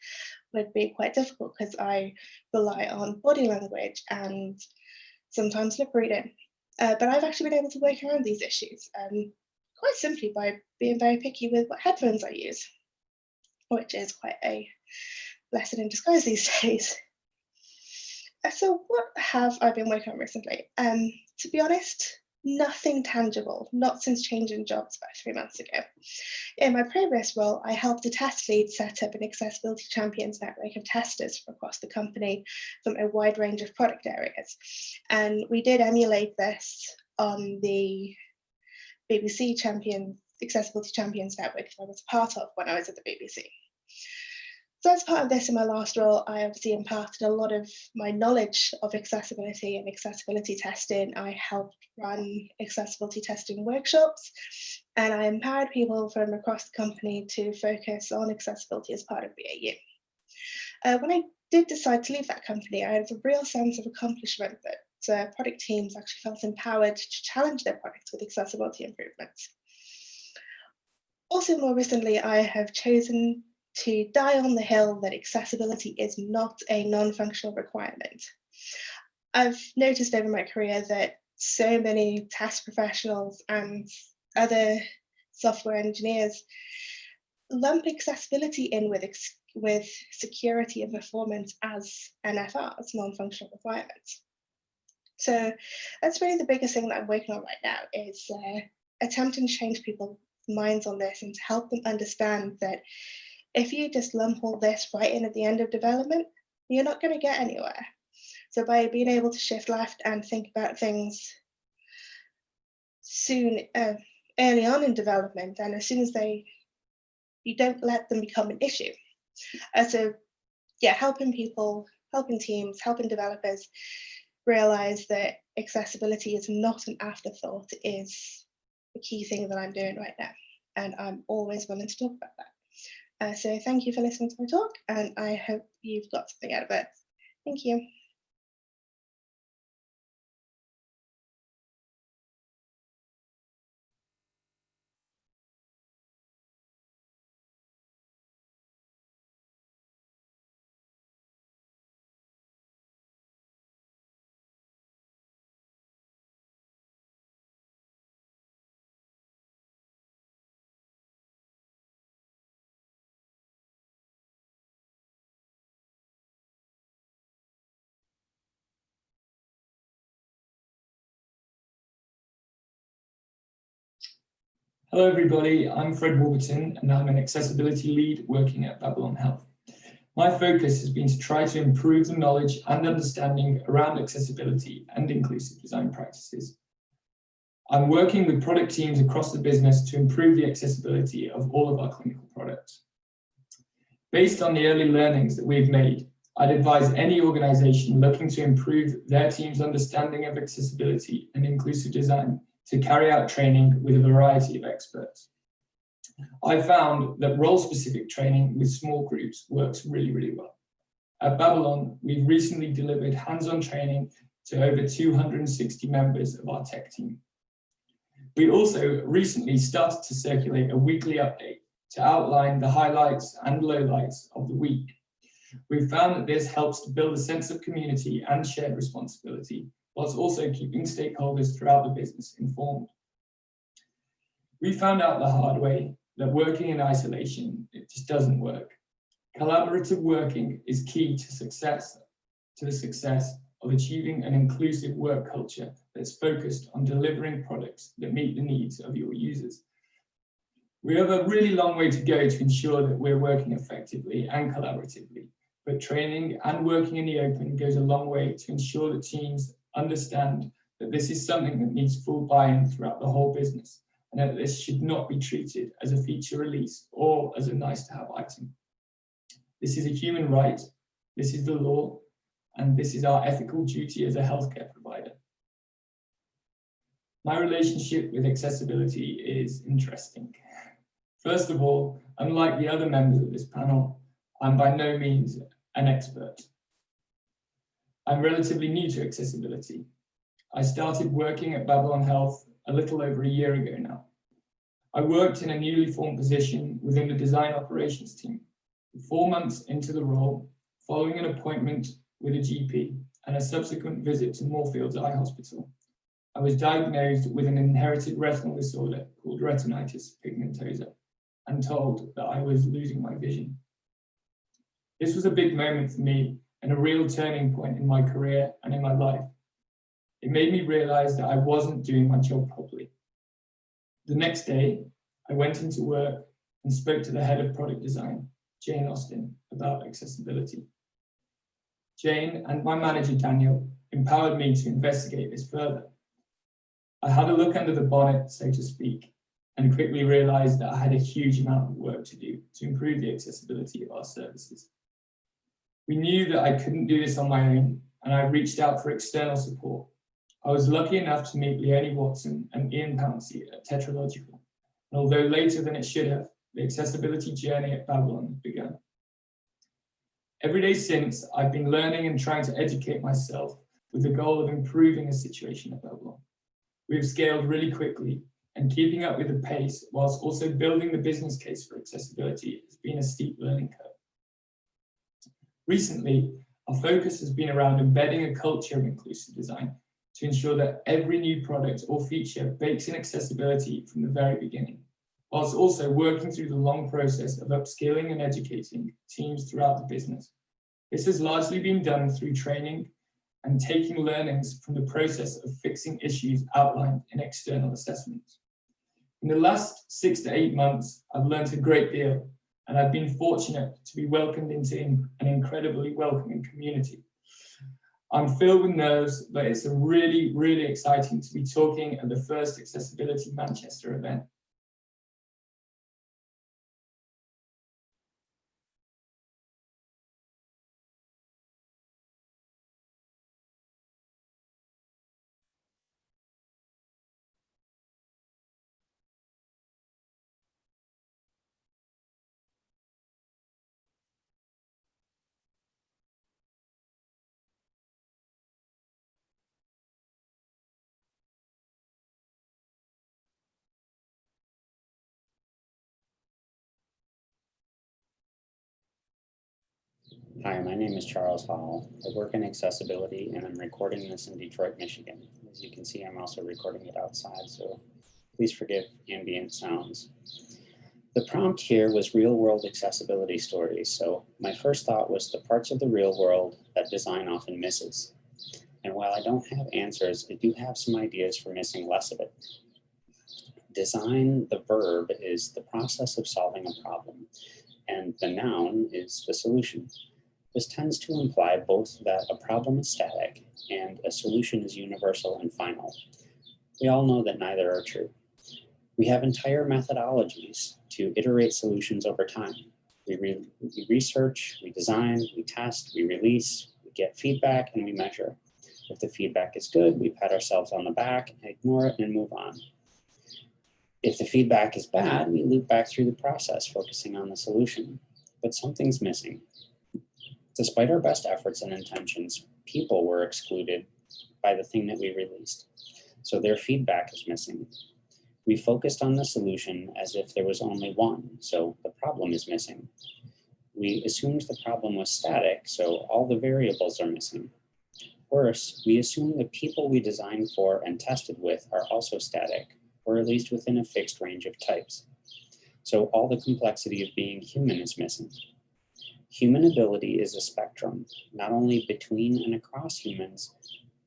would be quite difficult because I rely on body language and sometimes lip reading. But I've actually been able to work around these issues quite simply by being very picky with what headphones I use, which is quite a blessing in disguise these days. So what have I been working on recently? To be honest, nothing tangible, not since changing jobs about 3 months ago. In my previous role, I helped a test lead set up an Accessibility Champions network of testers from across the company from a wide range of product areas. And we did emulate this on the BBC Accessibility Champions network that I was part of when I was at the BBC. So as part of this in my last role, I obviously imparted a lot of my knowledge of accessibility and accessibility testing. I helped run accessibility testing workshops, and I empowered people from across the company to focus on accessibility as part of BAU. When I did decide to leave that company, I had a real sense of accomplishment that product teams actually felt empowered to challenge their products with accessibility improvements. Also, more recently, I have chosen to die on the hill that accessibility is not a non-functional requirement. I've noticed over my career that so many test professionals and other software engineers lump accessibility in with security and performance as NFRs, non-functional requirements. So that's really the biggest thing that I'm working on right now, is attempting to change people's minds on this and to help them understand that if you just lump all this right in at the end of development, you're not going to get anywhere. So by being able to shift left and think about things soon, early on in development, and as soon as you don't let them become an issue. So yeah, helping people, helping teams, helping developers realize that accessibility is not an afterthought is the key thing that I'm doing right now. And I'm always willing to talk about that. So thank you for listening to my talk, and I hope you've got something out of it. Thank you. Hello everybody, I'm Fred Warburton and I'm an accessibility lead working at Babylon Health. My focus has been to try to improve the knowledge and understanding around accessibility and inclusive design practices. I'm working with product teams across the business to improve the accessibility of all of our clinical products. Based on the early learnings that we've made, I'd advise any organization looking to improve their team's understanding of accessibility and inclusive design to carry out training with a variety of experts. I found that role-specific training with small groups works really, really well. At Babylon, we've recently delivered hands-on training to over 260 members of our tech team. We also recently started to circulate a weekly update to outline the highlights and lowlights of the week. We've found that this helps to build a sense of community and shared responsibility, whilst also keeping stakeholders throughout the business informed. We found out the hard way that working in isolation, it just doesn't work. Collaborative working is key to the success of achieving an inclusive work culture that's focused on delivering products that meet the needs of your users. We have a really long way to go to ensure that we're working effectively and collaboratively, but training and working in the open goes a long way to ensure that teams understand that this is something that needs full buy-in throughout the whole business, and that this should not be treated as a feature release or as a nice-to-have item. This is a human right, this is the law, and this is our ethical duty as a healthcare provider. My relationship with accessibility is interesting. First of all, unlike the other members of this panel, I'm by no means an expert. I'm relatively new to accessibility. I started working at Babylon Health a little over a year ago now. I worked in a newly formed position within the design operations team. 4 months into the role, following an appointment with a GP and a subsequent visit to Moorfields Eye Hospital, I was diagnosed with an inherited retinal disorder called retinitis pigmentosa and told that I was losing my vision. This was a big moment for me and a real turning point in my career and in my life. It made me realize that I wasn't doing my job properly. The next day, I went into work and spoke to the head of product design, Jane Austin, about accessibility. Jane and my manager, Daniel, empowered me to investigate this further. I had a look under the bonnet, so to speak, and quickly realized that I had a huge amount of work to do to improve the accessibility of our services. We knew that I couldn't do this on my own, and I reached out for external support. I was lucky enough to meet Leonie Watson and Ian Pouncey at Tetralogical, and although later than it should have, the accessibility journey at Babylon began. Every day since, I've been learning and trying to educate myself with the goal of improving the situation at Babylon. We've scaled really quickly, and keeping up with the pace whilst also building the business case for accessibility has been a steep learning curve. Recently, our focus has been around embedding a culture of inclusive design to ensure that every new product or feature bakes in accessibility from the very beginning, whilst also working through the long process of upskilling and educating teams throughout the business. This has largely been done through training and taking learnings from the process of fixing issues outlined in external assessments. In the last 6 to 8 months, I've learned a great deal, and I've been fortunate to be welcomed into an incredibly welcoming community. I'm filled with nerves, but it's really, really exciting to be talking at the first Accessibility Manchester event. Hi, my name is Charles Hall. I work in accessibility and I'm recording this in Detroit, Michigan. As you can see, I'm also recording it outside, so please forgive ambient sounds. The prompt here was real-world accessibility stories, so my first thought was the parts of the real world that design often misses. And while I don't have answers, I do have some ideas for missing less of it. Design, the verb, is the process of solving a problem, and the noun is the solution. This tends to imply both that a problem is static and a solution is universal and final. We all know that neither are true. We have entire methodologies to iterate solutions over time. We research, we design, we test, we release, we get feedback, and we measure. If the feedback is good, we pat ourselves on the back, ignore it, and move on. If the feedback is bad, we loop back through the process, focusing on the solution. But something's missing. Despite our best efforts and intentions, people were excluded by the thing that we released. So their feedback is missing. We focused on the solution as if there was only one, so the problem is missing. We assumed the problem was static, so all the variables are missing. Worse, we assume the people we designed for and tested with are also static, or at least within a fixed range of types. So all the complexity of being human is missing. Human ability is a spectrum, not only between and across humans,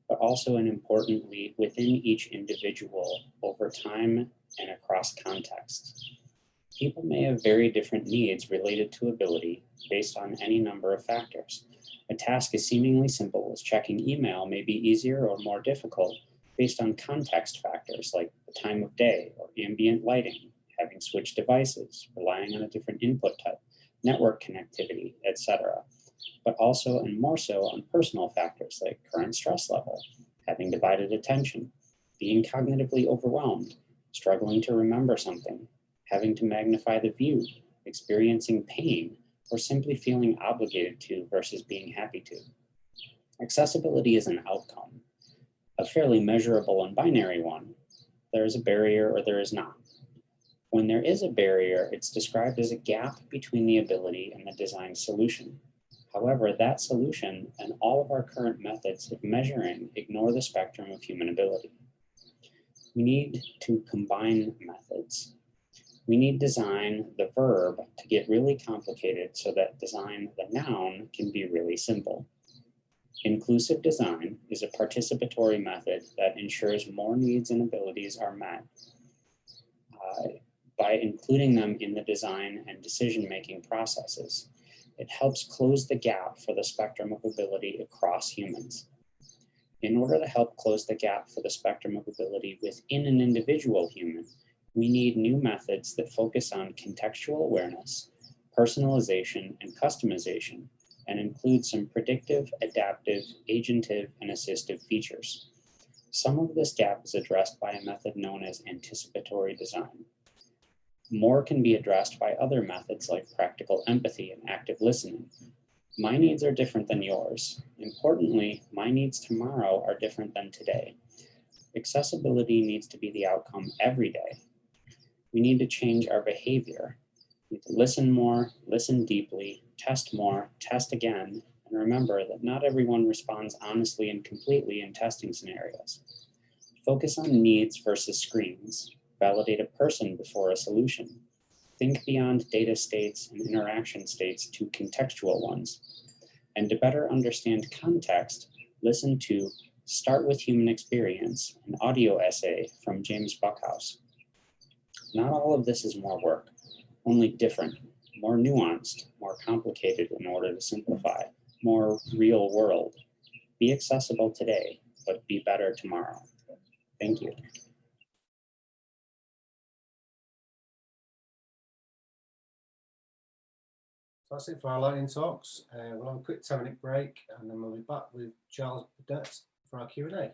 but also and importantly within each individual over time and across contexts. People may have very different needs related to ability based on any number of factors. A task as seemingly simple as checking email may be easier or more difficult based on context factors like the time of day or ambient lighting, having switched devices, relying on a different input type, network connectivity, etc., but also and more so on personal factors like current stress level, having divided attention, being cognitively overwhelmed, struggling to remember something, having to magnify the view, experiencing pain, or simply feeling obligated to versus being happy to. Accessibility is an outcome, a fairly measurable and binary one. There is a barrier or there is not. When there is a barrier, it's described as a gap between the ability and the design solution. However, that solution and all of our current methods of measuring ignore the spectrum of human ability. We need to combine methods. We need design, the verb, to get really complicated so that design, the noun, can be really simple. Inclusive design is a participatory method that ensures more needs and abilities are met by including them in the design and decision-making processes. It helps close the gap for the spectrum of ability across humans. In order to help close the gap for the spectrum of ability within an individual human, we need new methods that focus on contextual awareness, personalization, and customization, and include some predictive, adaptive, agentive, and assistive features. Some of this gap is addressed by a method known as anticipatory design. More can be addressed by other methods like practical empathy and active listening. My needs are different than yours. Importantly, my needs tomorrow are different than today. Accessibility needs to be the outcome every day. We need to change our behavior. We need to listen more, listen deeply, test more, test again, and remember that not everyone responds honestly and completely in testing scenarios. Focus on needs versus screens. Validate a person before a solution. Think beyond data states and interaction states to contextual ones. And to better understand context, listen to Start with Human Experience, an audio essay from James Buckhouse. Not all of this is more work, only different, more nuanced, more complicated in order to simplify, more real world. Be accessible today, but be better tomorrow. Thank you. So that's it for our lightning talks. We'll have a quick 10-minute break and then we'll be back with Charles Burdett for our Q&A.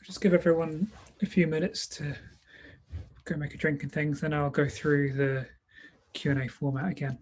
Just give everyone a few minutes to go make a drink and things, then I'll go through the Q&A format again.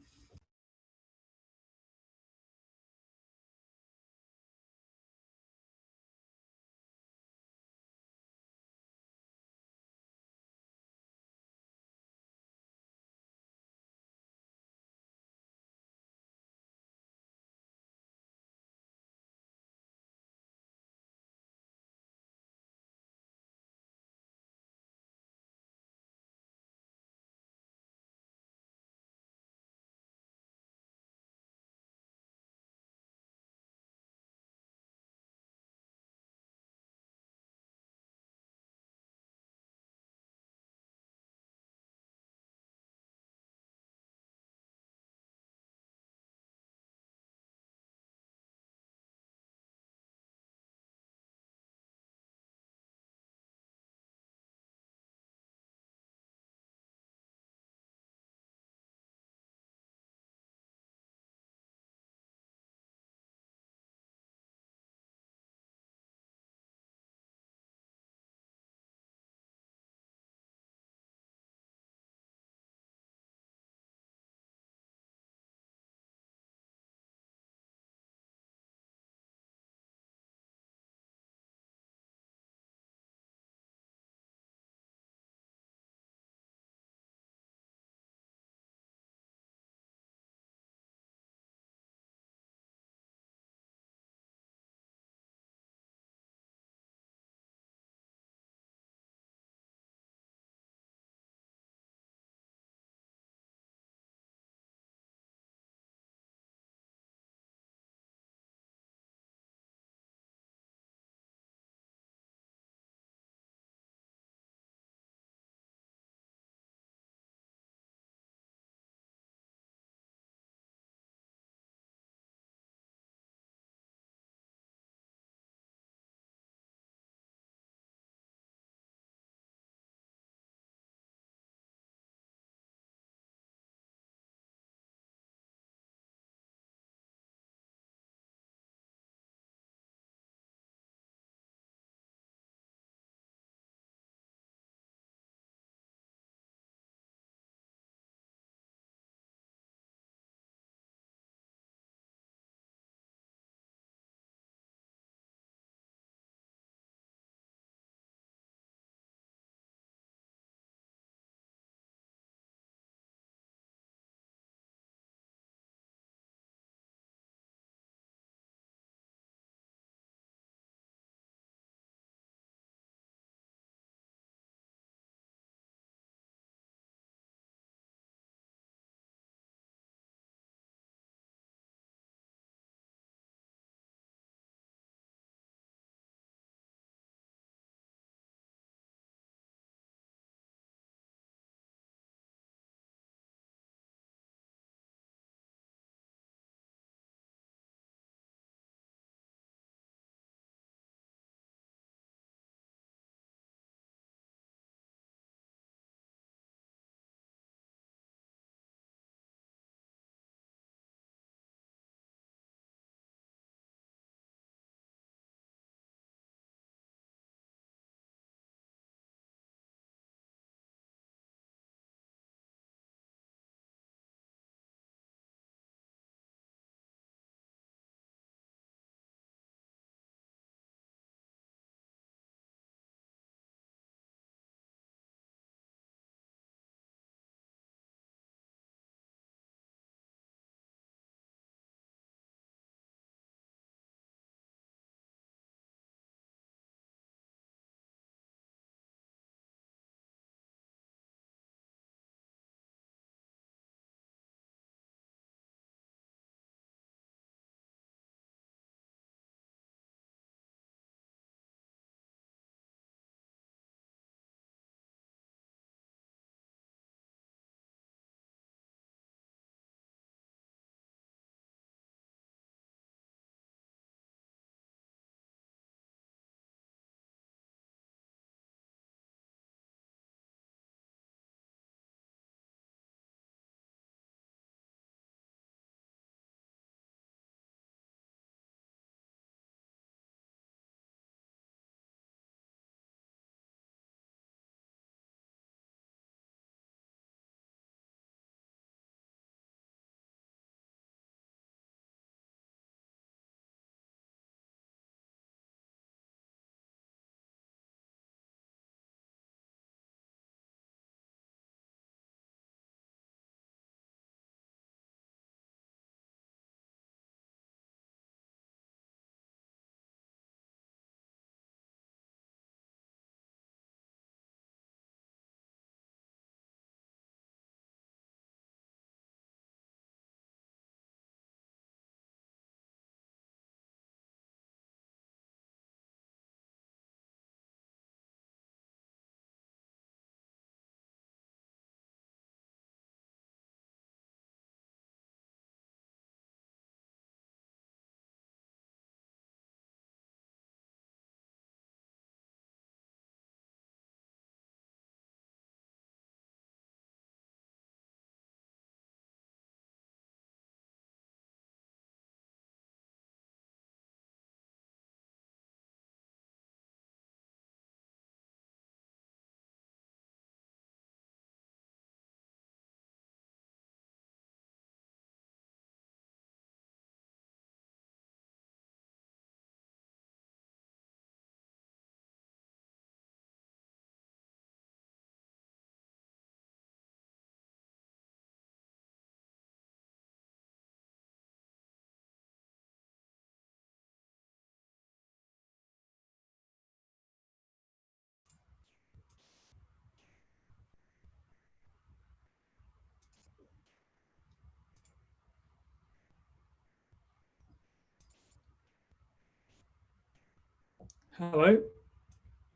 Hello.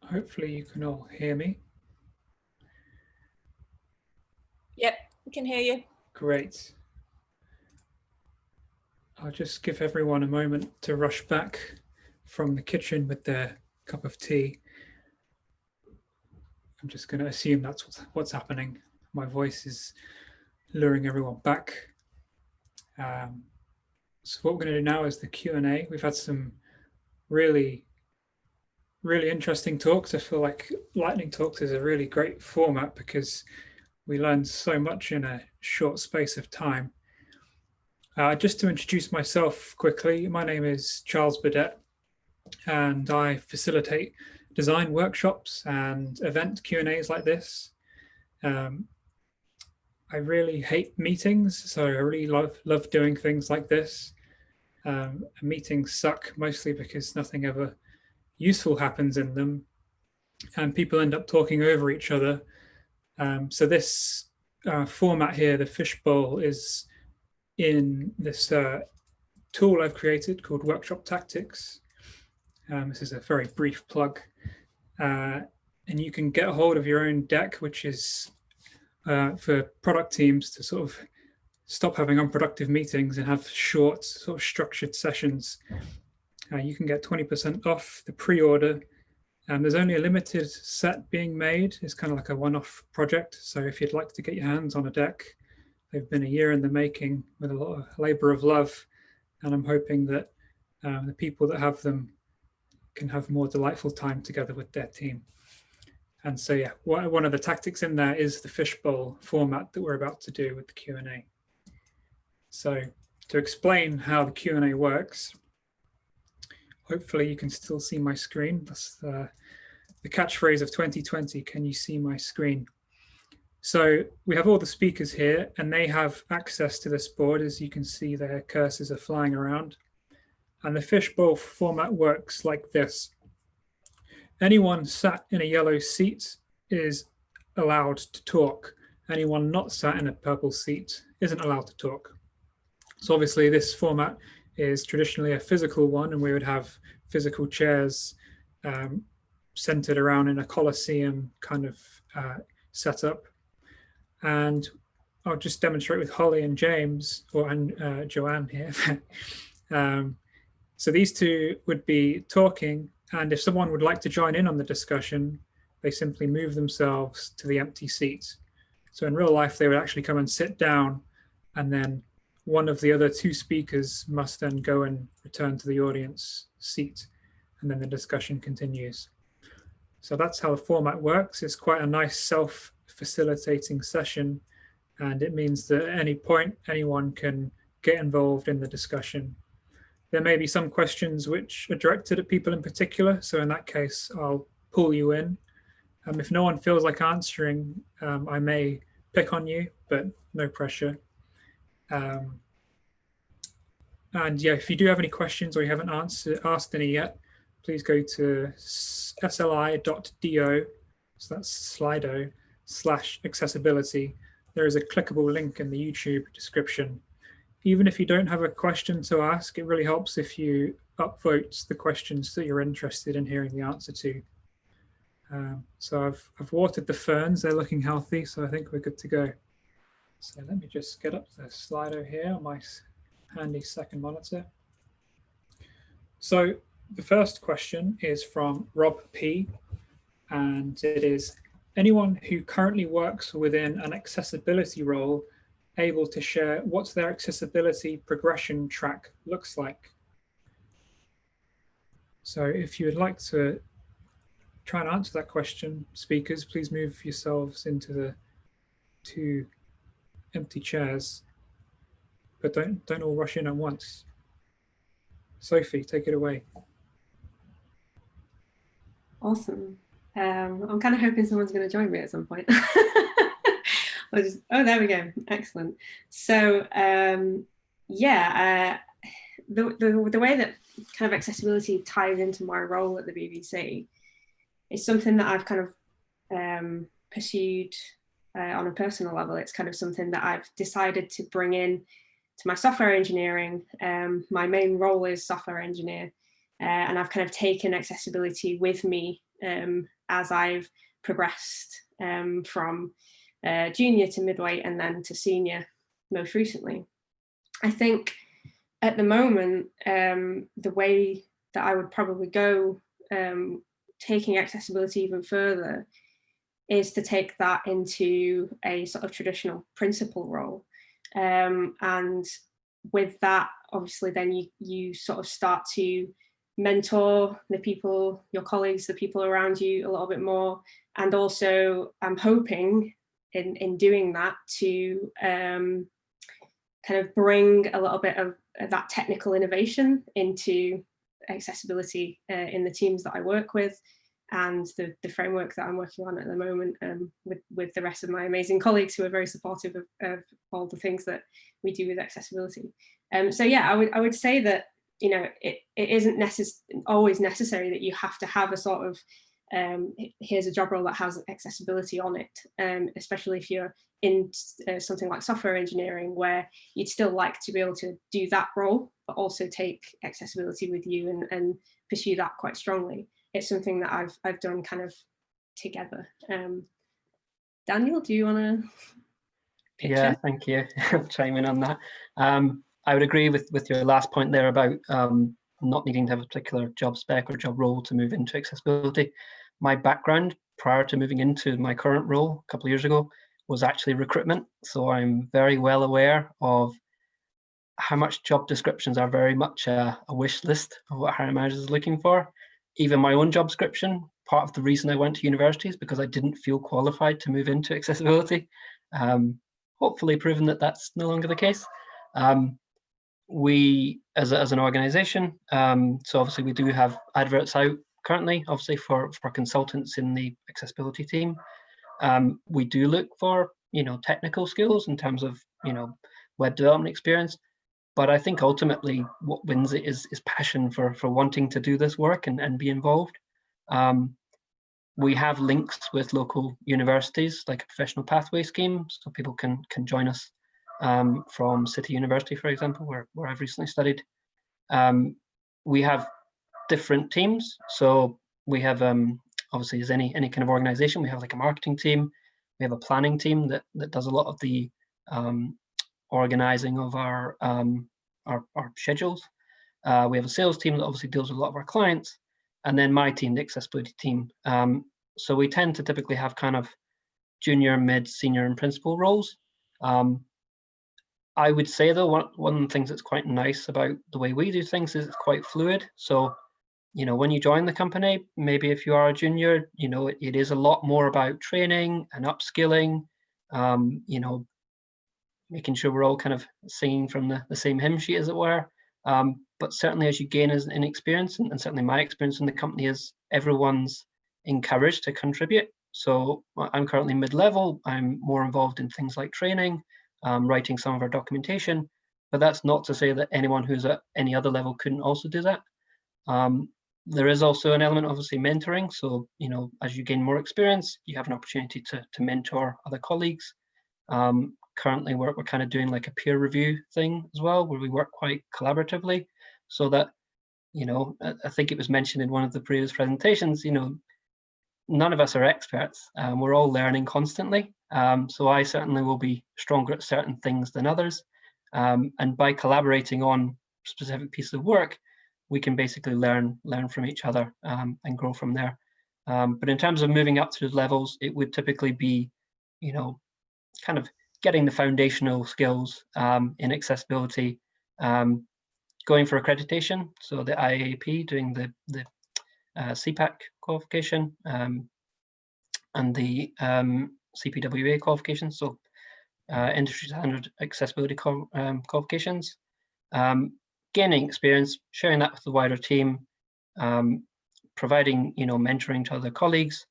Hopefully you can all hear me. Yep, we can hear you. Great. I'll just give everyone a moment to rush back from the kitchen with their cup of tea. I'm just going to assume that's what's happening. My voice is luring everyone back. So what we're going to do now is the Q&A. We've had some really interesting talks. I feel like lightning talks is a really great format because we learn so much in a short space of time. Just to introduce myself quickly, my name is Charles Burdett and I facilitate design workshops and event Q&As like this. I really hate meetings, so I really love doing things like this. Meetings suck mostly because nothing ever useful happens in them and people end up talking over each other. So this format here, the fishbowl, is in this tool I've created called Workshop Tactics. This is a very brief plug. And you can get a hold of your own deck, which is for product teams to sort of stop having unproductive meetings and have short, sort of structured sessions. You can get 20% off the pre-order. There's only a limited set being made. It's kind of like a one-off project. So if you'd like to get your hands on a deck, they've been a year in the making with a lot of labor of love. And I'm hoping that the people that have them can have more delightful time together with their team. And so, yeah, one of the tactics in there is the fishbowl format that we're about to do with the Q&A. So to explain how the Q&A works, hopefully you can still see my screen. That's the catchphrase of 2020. Can you see my screen? So we have all the speakers here and they have access to this board. As you can see, their cursors are flying around. And the fishbowl format works like this. Anyone sat in a yellow seat is allowed to talk. Anyone not sat in a purple seat isn't allowed to talk. So obviously this format is traditionally a physical one and we would have physical chairs centered around in a Colosseum kind of setup. And I'll just demonstrate with Holly and James, and Joanne here. So these two would be talking, and if someone would like to join in on the discussion, they simply move themselves to the empty seats. So in real life, they would actually come and sit down, and then one of the other two speakers must then go and return to the audience seat, and then the discussion continues. So that's how the format works. It's quite a nice self-facilitating session, and it means that at any point, anyone can get involved in the discussion. There may be some questions which are directed at people in particular. So in that case, I'll pull you in. If no one feels like answering, I may pick on you, but no pressure. And yeah, if you do have any questions or you haven't asked any yet, please go to sli.do, so that's Slido/accessibility. There is a clickable link in the YouTube description. Even if you don't have a question to ask, it really helps if you upvote the questions that you're interested in hearing the answer to. So I've watered the ferns, they're looking healthy, so I think we're good to go. So let me just get up the Slido here on my handy second monitor. So the first question is from Rob P, and it is, anyone who currently works within an accessibility role able to share what their accessibility progression track looks like? So if you would like to try and answer that question, speakers, please move yourselves into the two empty chairs, but don't all rush in at once. Sophie, take it away. Awesome. I'm kind of hoping someone's going to join me at some point. Oh, there we go. Excellent. So yeah, the way that kind of accessibility ties into my role at the BBC is something that I've kind of pursued on a personal level. It's kind of something that I've decided to bring in to my software engineering. My main role is software engineer, and I've kind of taken accessibility with me as I've progressed from junior to midweight and then to senior most recently. I think at the moment, the way that I would probably go taking accessibility even further is to take that into a sort of traditional principal role. And with that, obviously, then you sort of start to mentor the people, your colleagues, the people around you a little bit more. And also, I'm hoping in doing that to kind of bring a little bit of that technical innovation into accessibility in the teams that I work with, and the framework that I'm working on at the moment with the rest of my amazing colleagues who are very supportive of all the things that we do with accessibility. So yeah, I would say that, you know, it isn't always necessary that you have to have a sort of here's a job role that has accessibility on it, especially if you're in something like software engineering, where you'd still like to be able to do that role, but also take accessibility with you and pursue that quite strongly. It's something that I've done kind of together. Daniel, do you want to pitch in? Yeah, thank you. I'll chime in on that. I would agree with your last point there about not needing to have a particular job spec or job role to move into accessibility. My background prior to moving into my current role a couple of years ago was actually recruitment. So I'm very well aware of how much job descriptions are very much a wish list of what hiring managers are looking for. Even my own job description, part of the reason I went to university is because I didn't feel qualified to move into accessibility. Hopefully proven that that's no longer the case. We, as an organization, so obviously we do have adverts out currently, obviously for consultants in the accessibility team. We do look for, you know, technical skills in terms of, you know, web development experience. But I think ultimately what wins it is passion for wanting to do this work and be involved. We have links with local universities, like a professional pathway scheme, so people can join us from City University, for example, where I've recently studied. We have different teams. So we have, obviously, as any kind of organization, we have like a marketing team. We have a planning team that does a lot of the organizing of our schedules. We have a sales team that obviously deals with a lot of our clients, and then my team, the accessibility team. So we tend to typically have kind of junior, mid, senior, and principal roles. I would say though, one of the things that's quite nice about the way we do things is it's quite fluid. So, you know, when you join the company, maybe if you are a junior, you know, it is a lot more about training and upskilling, you know, making sure we're all kind of singing from the same hymn sheet, as it were. But certainly as you gain in experience, and certainly my experience in the company is everyone's encouraged to contribute. So I'm currently mid-level. I'm more involved in things like training, writing some of our documentation, but that's not to say that anyone who's at any other level couldn't also do that. There is also an element, obviously, mentoring. So, you know, as you gain more experience, you have an opportunity to mentor other colleagues. Currently, we're kind of doing like a peer review thing as well, where we work quite collaboratively, so that, you know, I think it was mentioned in one of the previous presentations, you know, none of us are experts. We're all learning constantly. So I certainly will be stronger at certain things than others. And by collaborating on specific pieces of work, we can basically learn from each other and grow from there. But in terms of moving up through levels, it would typically be, you know, kind of getting the foundational skills in accessibility, going for accreditation, so the IAAP, doing the CPAC qualification, and the CPWA qualifications, so industry standard accessibility qualifications, gaining experience, sharing that with the wider team, providing, you know, mentoring to other colleagues,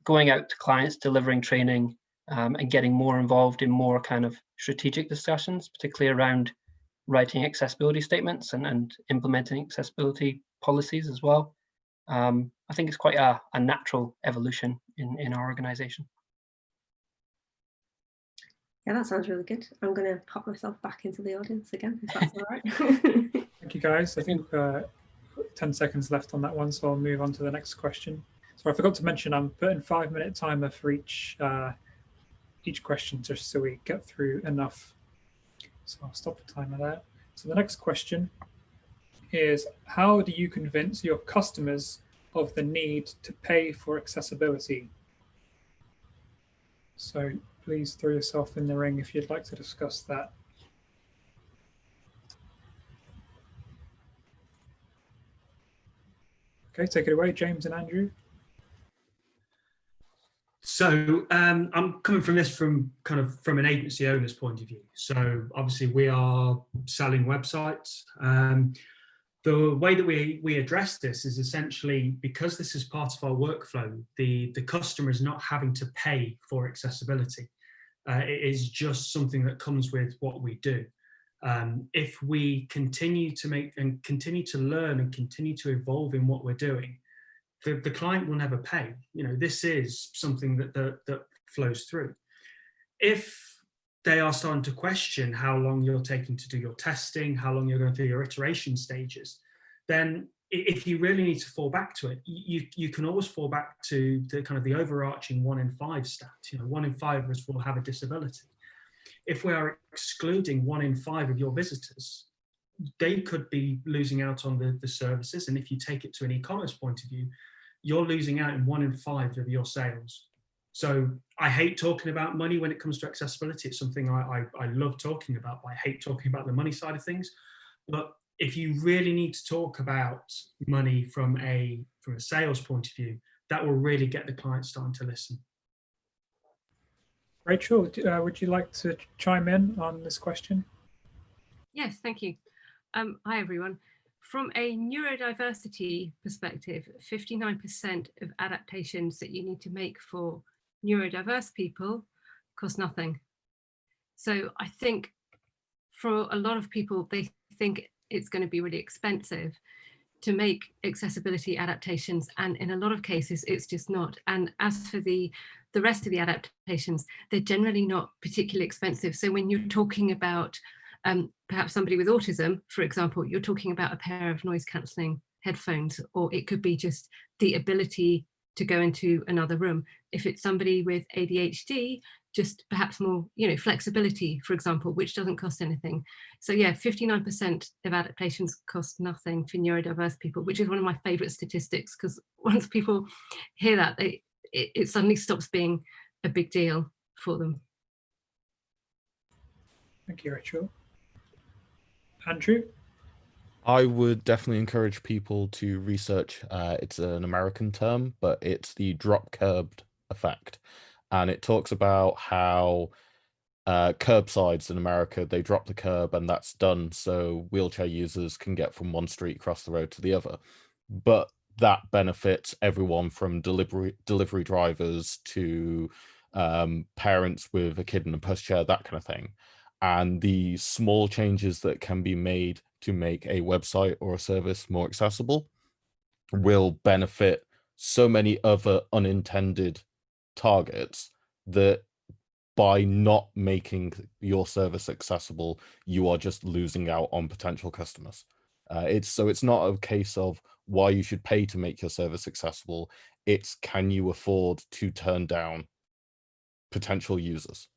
going out to clients, delivering training, and getting more involved in more kind of strategic discussions, particularly around writing accessibility statements and implementing accessibility policies as well. I think it's quite a natural evolution in our organization. Yeah, that sounds really good. I'm going to pop myself back into the audience again, if that's all right. Thank you, guys. I think got 10 seconds left on that one, so I'll move on to the next question. So I forgot to mention I'm putting 5-minute timer for each question just so we get through enough. So I'll stop the timer there. So the next question is, how do you convince your customers of the need to pay for accessibility? So please throw yourself in the ring if you'd like to discuss that. Okay, take it away, James and Andrew. So I'm coming from this from an agency owner's point of view. So obviously we are selling websites. The way that we address this is essentially, because this is part of our workflow, the customer is not having to pay for accessibility. It is just something that comes with what we do. If we continue to make and continue to learn and continue to evolve in what we're doing, the client will never pay. You know, this is something that flows through. If they are starting to question how long you're taking to do your testing, how long you're going through your iteration stages, then if you really need to fall back to it, you can always fall back to the kind of the overarching 1 in 5 stat. You know, 1 in 5 of us will have a disability. If we are excluding 1 in 5 of your visitors, they could be losing out on the services. And if you take it to an e-commerce point of view, you're losing out in 1 in 5 of your sales. So I hate talking about money when it comes to accessibility. It's something I love talking about, but I hate talking about the money side of things. But if you really need to talk about money from a sales point of view, that will really get the client starting to listen. Rachel, would you like to chime in on this question? Yes, thank you. Hi, everyone. From a neurodiversity perspective, 59% of adaptations that you need to make for neurodiverse people cost nothing. So I think for a lot of people, they think it's going to be really expensive to make accessibility adaptations, and in a lot of cases it's just not. And as for the rest of the adaptations, they're generally not particularly expensive. So when you're talking about perhaps somebody with autism, for example, you're talking about a pair of noise cancelling headphones, or it could be just the ability to go into another room. If it's somebody with ADHD, just perhaps more, flexibility, for example, which doesn't cost anything. So yeah, 59% of adaptations cost nothing for neurodiverse people, which is one of my favorite statistics, because once people hear that, it suddenly stops being a big deal for them. Thank you, Rachel. Andrew? I would definitely encourage people to research, it's an American term, but it's the drop curbed effect. And it talks about how curbsides in America, they drop the curb and that's done so wheelchair users can get from one street across the road to the other. But that benefits everyone from delivery drivers to parents with a kid in a pushchair, that kind of thing. And the small changes that can be made to make a website or a service more accessible will benefit so many other unintended targets that by not making your service accessible, you are just losing out on potential customers. It's not a case of why you should pay to make your service accessible. It's, can you afford to turn down potential users?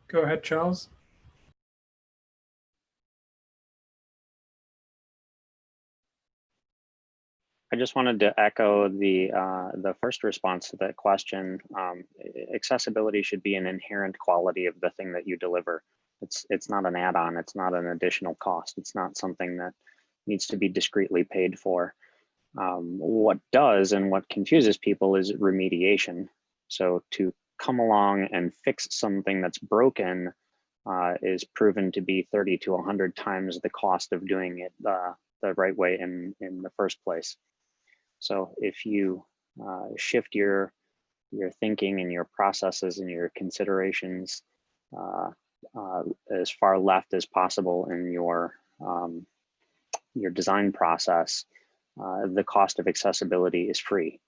Go ahead, Charles. I just wanted to echo the first response to that question. Accessibility should be an inherent quality of the thing that you deliver. It's not an add-on. It's not an additional cost. It's not something that needs to be discreetly paid for. What does and what confuses people is remediation. So to come along and fix something that's broken is proven to be 30 to 100 times the cost of doing it the right way in the first place. So if you shift your thinking and your processes and your considerations as far left as possible in your design process, the cost of accessibility is free.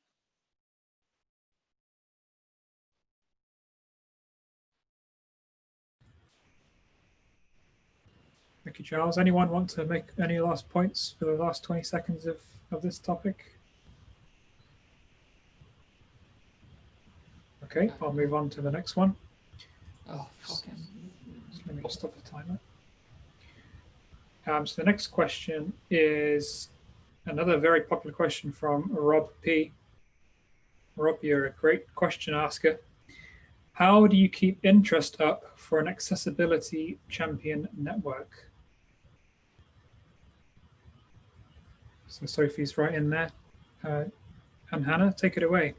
Thank you, Charles. Anyone want to make any last points for the last 20 seconds of this topic? Okay, I'll move on to the next one. Oh, fucking. Let me stop the timer. So the next question is another very popular question from Rob P. Rob, you're a great question asker. How do you keep interest up for an accessibility champion network? So Sophie's right in there. And Hannah, take it away.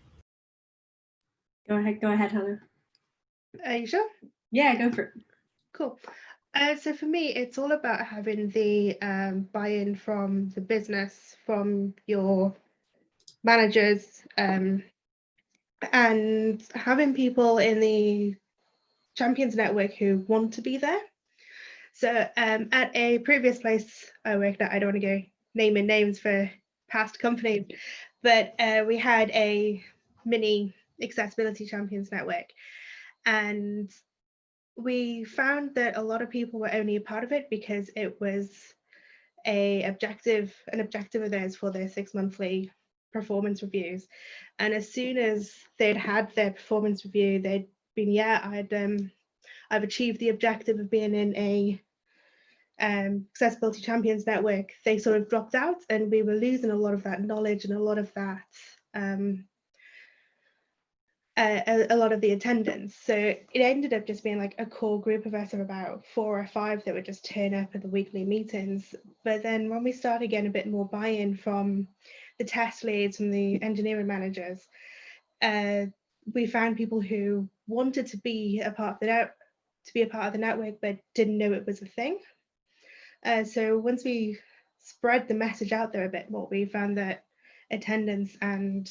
Go ahead, Hannah. Are you sure? Yeah, go for it. Cool. So for me, it's all about having the buy-in from the business, from your managers, and having people in the Champions Network who want to be there. So at a previous place I worked at, I don't want to go naming names for past companies, but we had a mini accessibility champions network, and we found that a lot of people were only a part of it because it was an objective of theirs for their 6-monthly performance reviews. And as soon as they'd had their performance review, they'd been, I've achieved the objective of being in a accessibility champions network. They sort of dropped out, and we were losing a lot of that knowledge and a lot of that a lot of the attendance. So it ended up just being like a core group of us of about 4 or 5 that would just turn up at the weekly meetings. But then when we started getting a bit more buy-in from the test leads and the engineering managers, we found people who wanted to be a part of the network but didn't know it was a thing. So once we spread the message out there a bit more, we found that attendance and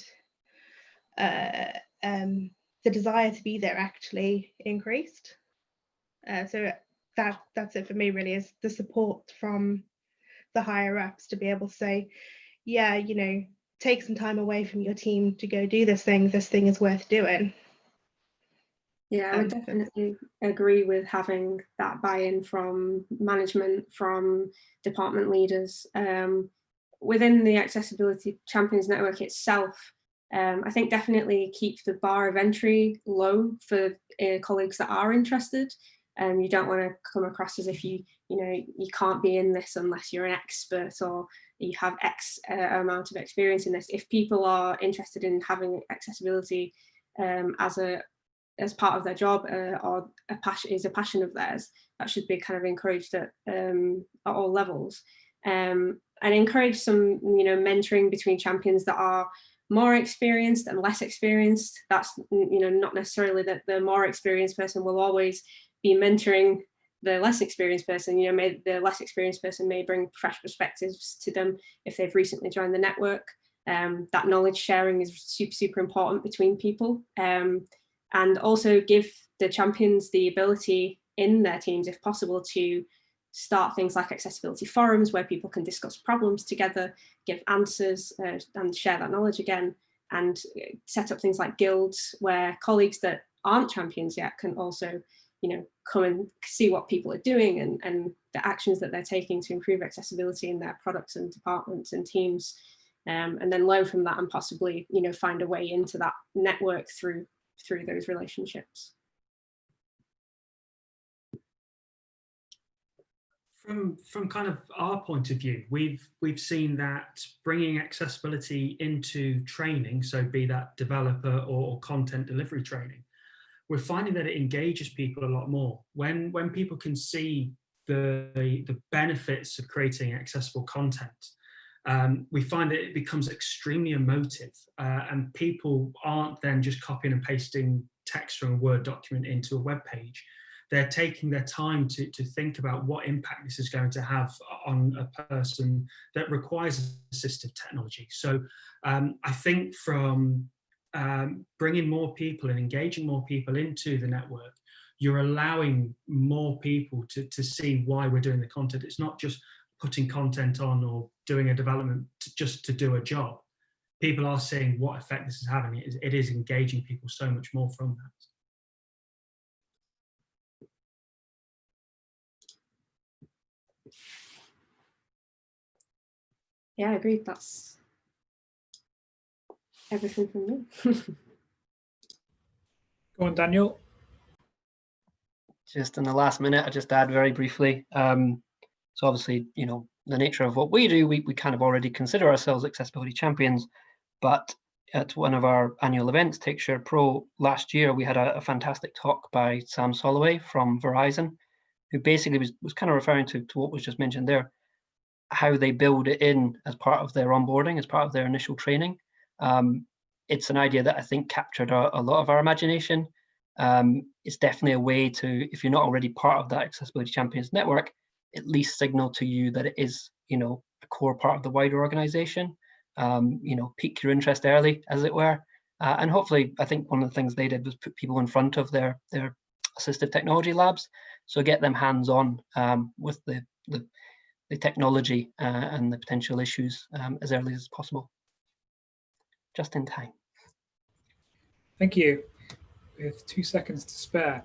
the desire to be there actually increased. So that's it for me, really, is the support from the higher ups to be able to say, yeah, you know, take some time away from your team to go do this thing is worth doing. Yeah, I would definitely agree with having that buy-in from management, from department leaders. Within the Accessibility Champions Network itself, I think definitely keep the bar of entry low for colleagues that are interested. You don't want to come across as if you can't be in this unless you're an expert or you have X amount of experience in this. If people are interested in having accessibility as part of their job or is a passion of theirs, that should be kind of encouraged at all levels. And encourage some mentoring between champions that are more experienced and less experienced. That's not necessarily that the more experienced person will always be mentoring the less experienced person. The less experienced person may bring fresh perspectives to them if they've recently joined the network. That knowledge sharing is super important between people, and also give the champions the ability in their teams, if possible, to start things like accessibility forums where people can discuss problems together, give answers, and share that knowledge again, and set up things like guilds where colleagues that aren't champions yet can also come and see what people are doing and the actions that they're taking to improve accessibility in their products and departments and teams, and then learn from that and possibly find a way into that network through those relationships. From kind of our point of view, we've seen that bringing accessibility into training, so be that developer or content delivery training, we're finding that it engages people a lot more. When people can see the benefits of creating accessible content, we find that it becomes extremely emotive, and people aren't then just copying and pasting text from a Word document into a web page. They're taking their time to think about what impact this is going to have on a person that requires assistive technology. So I think from bringing more people and engaging more people into the network, you're allowing more people to see why we're doing the content. It's not just putting content on or doing a development just to do a job. People are seeing what effect this is having. It is engaging people so much more from that. Yeah, I agree. That's everything from me. Go on, Daniel. Just in the last minute, I just add very briefly. So obviously, you know, the nature of what we do, we kind of already consider ourselves accessibility champions, but at one of our annual events, Take Share Pro, last year, we had a fantastic talk by Sam Soloway from Verizon, who basically was kind of referring to what was just mentioned there, how they build it in as part of their onboarding, as part of their initial training. It's an idea that I think captured a lot of our imagination. It's definitely a way to, if you're not already part of that Accessibility Champions network, at least signal to you that it is, you know, a core part of the wider organization. You know, pique your interest early, as it were. And hopefully, I think one of the things they did was put people in front of their assistive technology labs, so get them hands-on with the technology and the potential issues as early as possible, just in time. Thank you. With 2 seconds to spare.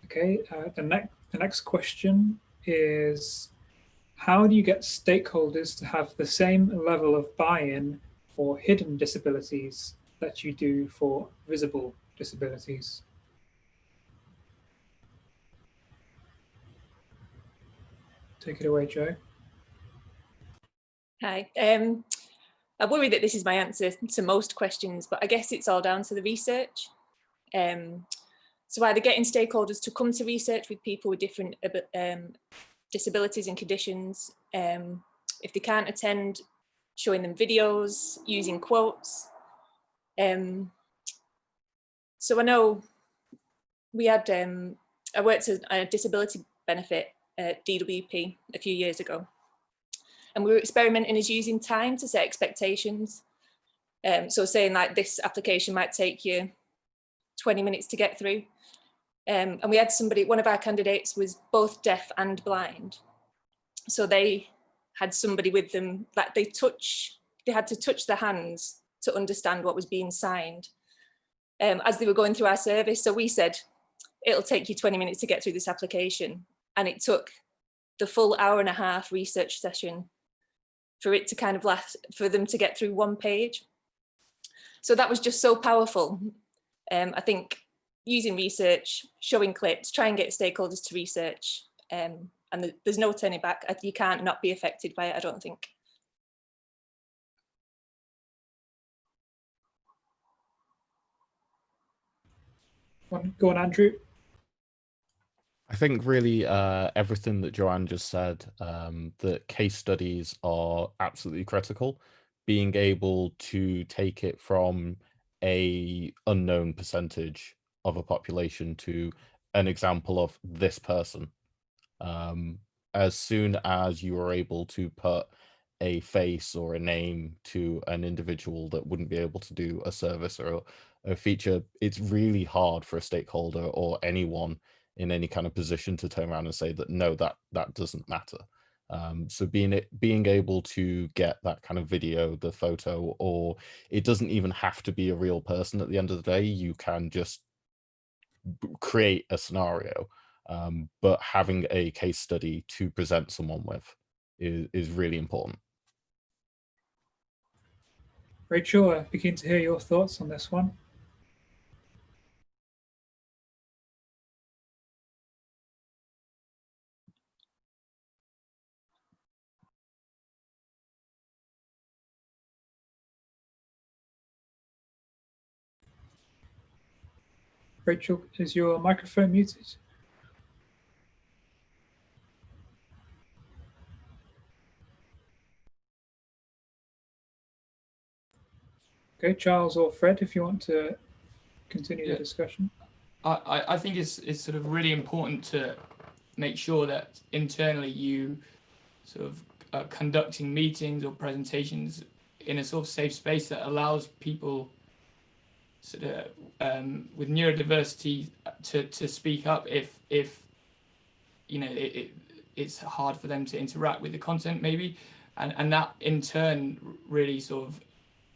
Okay, the next question is, how do you get stakeholders to have the same level of buy-in for hidden disabilities that you do for visible disabilities? Take it away, Joe. Hi. I worry that this is my answer to most questions, but I guess it's all down to the research. So either getting stakeholders to come to research with people with different disabilities and conditions. If they can't attend, showing them videos, using quotes. So I know we had, I worked at a disability benefit at DWP a few years ago. And we were experimenting as using time to set expectations. So saying like this application might take you 20 minutes to get through. And we had somebody, one of our candidates was both deaf and blind. So they had somebody with them, like they had to touch their hands to understand what was being signed as they were going through our service. So we said, it'll take you 20 minutes to get through this application. And it took the full hour-and-a-half research session for it to kind of last, for them to get through one page. So that was just so powerful. I think using research, showing clips, try and get stakeholders to research, and there's no turning back. You can't not be affected by it, I don't think. Go on, Andrew. I think really everything that Joanne just said, that case studies are absolutely critical. Being able to take it from a unknown percentage of a population to an example of this person. As soon as you are able to put a face or a name to an individual that wouldn't be able to do a service or a feature, it's really hard for a stakeholder or anyone in any kind of position to turn around and say that no, that doesn't matter. So being able to get that kind of video, the photo, or it doesn't even have to be a real person at the end of the day, you can just create a scenario, but having a case study to present someone with is really important. Rachel, I begin to hear your thoughts on this one. Rachel, is your microphone muted? Okay, Charles or Fred, if you want to continue the discussion. I think it's sort of really important to make sure that internally you sort of are conducting meetings or presentations in a sort of safe space that allows people sort of with neurodiversity to speak up if you know it's hard for them to interact with the content maybe, and that in turn really sort of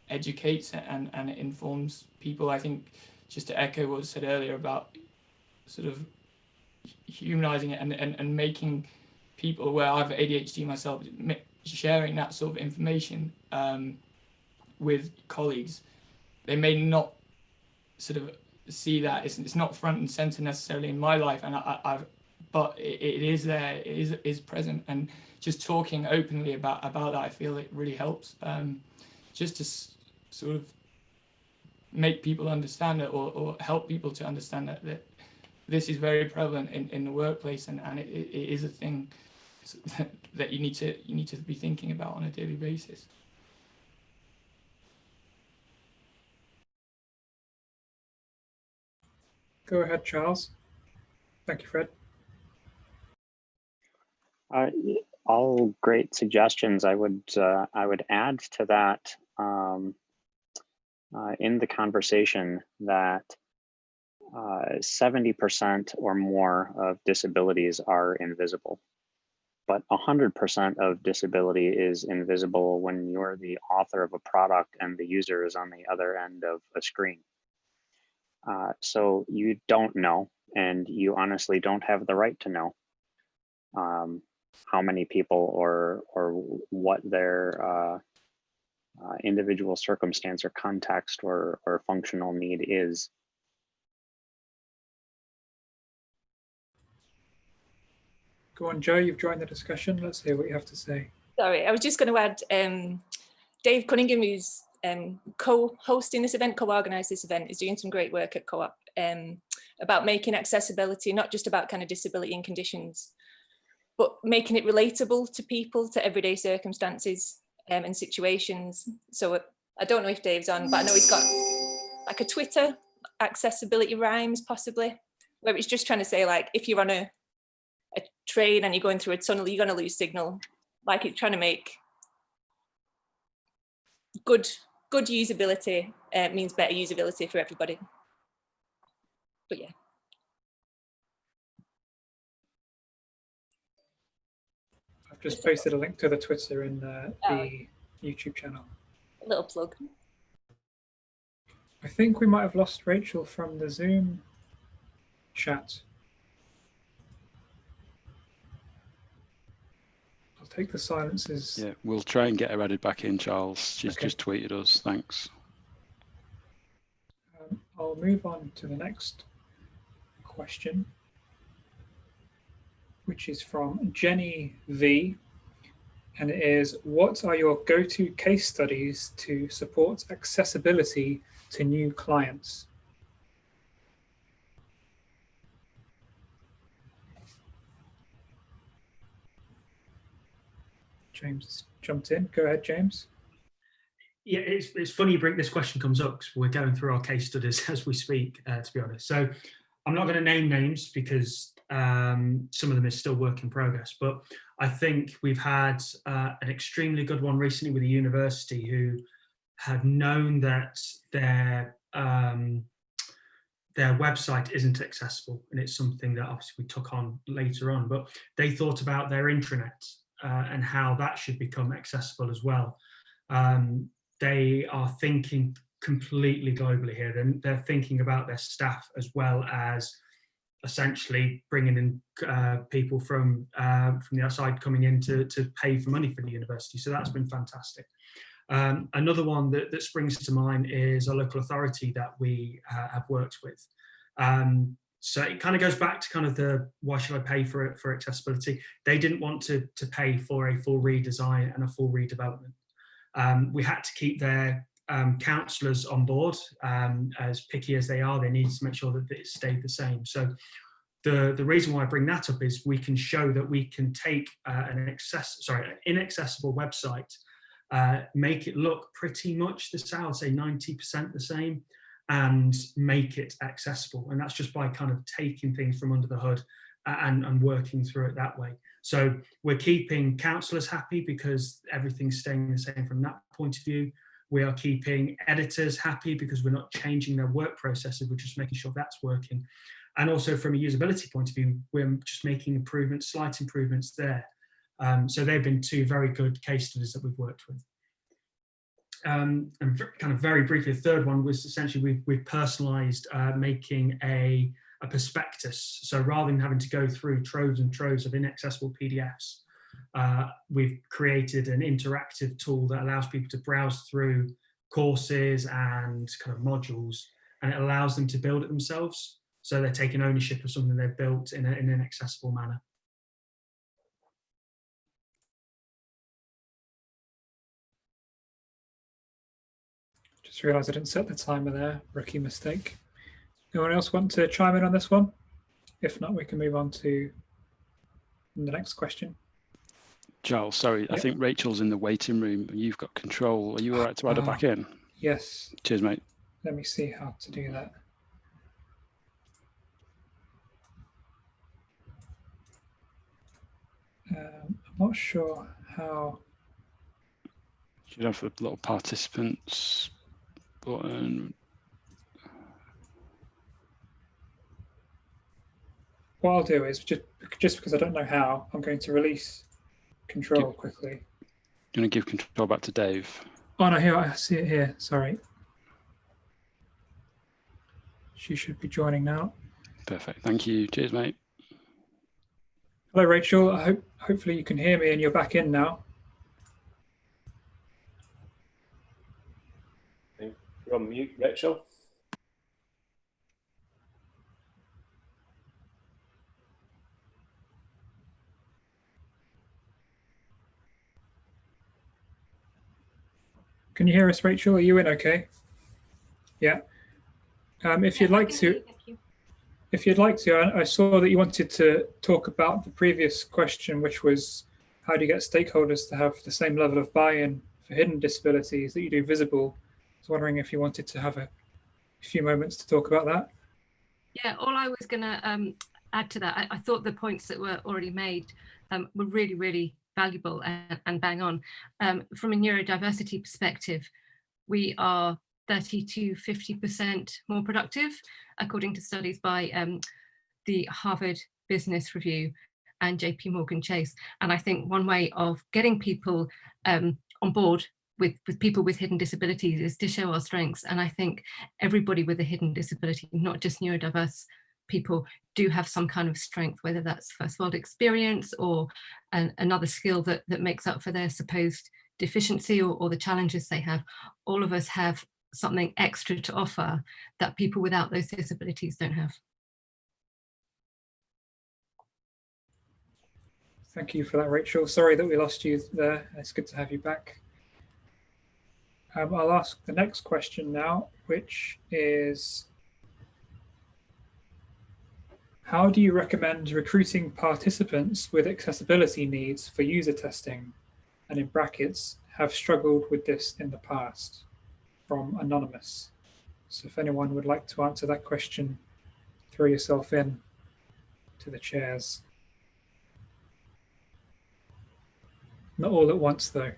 educates and it informs people. I think just to echo what was said earlier about sort of humanizing it and making people, where I have ADHD myself, sharing that sort of information with colleagues, they may not sort of see that it's not front and center necessarily in my life, and but it is there, it is present, and just talking openly about that, I feel it really helps, just to sort of make people understand it, or help people to understand that this is very prevalent in the workplace, and it is a thing that you need to be thinking about on a daily basis. Go ahead, Charles. Thank you, Fred. All great suggestions. I would add to that in the conversation that 70% or more of disabilities are invisible, but 100% of disability is invisible when you're the author of a product and the user is on the other end of a screen. So you don't know, and you honestly don't have the right to know how many people or what their individual circumstance or context or functional need is. Go on, Joe, you've joined the discussion. Let's hear what you have to say. Sorry, I was just going to add, Dave Cunningham, who's co-hosting this event, co-organised this event, is doing some great work at Co-op about making accessibility, not just about kind of disability and conditions, but making it relatable to people, to everyday circumstances and situations. So I don't know if Dave's on, but I know he's got like a Twitter accessibility rhymes possibly, where it's just trying to say, like, if you're on a train and you're going through a tunnel, you're going to lose signal. Like, it's trying to make good usability means better usability for everybody. But yeah. I've just posted a link to the Twitter in the YouTube channel. A little plug. I think we might have lost Rachel from the Zoom chat. I'll take the silences. Yeah, we'll try and get her added back in, Charles. She's just tweeted us. Thanks. I'll move on to the next question, which is from Jenny V. And it is, what are your go-to case studies to support accessibility to new clients? James jumped in. Go ahead, James. Yeah, it's funny this question comes up because we're going through our case studies as we speak, to be honest. So I'm not going to name names because some of them is still work in progress, but I think we've had an extremely good one recently with a university who have known that their website isn't accessible, and it's something that obviously we took on later on, but they thought about their intranet and how that should become accessible as well. They are thinking completely globally here. They're thinking about their staff as well as essentially bringing in people from the outside coming in to pay for money for the university. So that's been fantastic. Another one that springs to mind is a local authority that we have worked with. So it kind of goes back to kind of the why should I pay for accessibility? They didn't want to pay for a full redesign and a full redevelopment. We had to keep their councillors on board. As picky as they are, they needed to make sure that it stayed the same. So the reason why I bring that up is we can show that we can take an inaccessible website, make it look pretty much the same, I'll say 90% the same, and make it accessible. And that's just by kind of taking things from under the hood and working through it that way. So we're keeping councillors happy because everything's staying the same from that point of view. We are keeping editors happy because we're not changing their work processes, we're just making sure that's working. And also from a usability point of view, we're just making improvements, slight improvements there. So they've been two very good case studies that we've worked with. And kind of very briefly, the third one was essentially we've personalised making a prospectus. So rather than having to go through troves and troves of inaccessible PDFs, we've created an interactive tool that allows people to browse through courses and kind of modules, and it allows them to build it themselves. So they're taking ownership of something they've built in an accessible manner. Just realised I didn't set the timer there. Rookie mistake. Anyone else want to chime in on this one? If not, we can move on to the next question. Giles, sorry, I Yep. think Rachel's in the waiting room. You've got control. Are you all right to add her back in? Yes. Cheers, mate. Let me see how to do that. I'm not sure how. Should have a little participants button. What I'll do is just because I don't know how, I'm going to release control quickly. You're going to give control back to Dave. Oh no, here I see it here. Sorry. She should be joining now. Perfect. Thank you. Cheers, mate. Hello, Rachel. Hopefully you can hear me and you're back in now. You're on mute, Rachel. Can you hear us, Rachel? Are you in okay? Yeah. If you'd like to, I saw that you wanted to talk about the previous question, which was how do you get stakeholders to have the same level of buy-in for hidden disabilities that you do visible? I was wondering if you wanted to have a few moments to talk about that. Yeah, all I was going to add to that, I thought the points that were already made were really, really valuable and bang on. From a neurodiversity perspective, we are 30 to 50% more productive, according to studies by the Harvard Business Review and JP Morgan Chase. And I think one way of getting people on board with people with hidden disabilities is to show our strengths. And I think everybody with a hidden disability, not just neurodiverse people, do have some kind of strength, whether that's first world experience or another skill that makes up for their supposed deficiency or the challenges they have. All of us have something extra to offer that people without those disabilities don't have. Thank you for that, Rachel. Sorry that we lost you there. It's good to have you back. I'll ask the next question now, which is, how do you recommend recruiting participants with accessibility needs for user testing, and in brackets, have struggled with this in the past? From Anonymous. So if anyone would like to answer that question, throw yourself in to the chairs. Not all at once, though.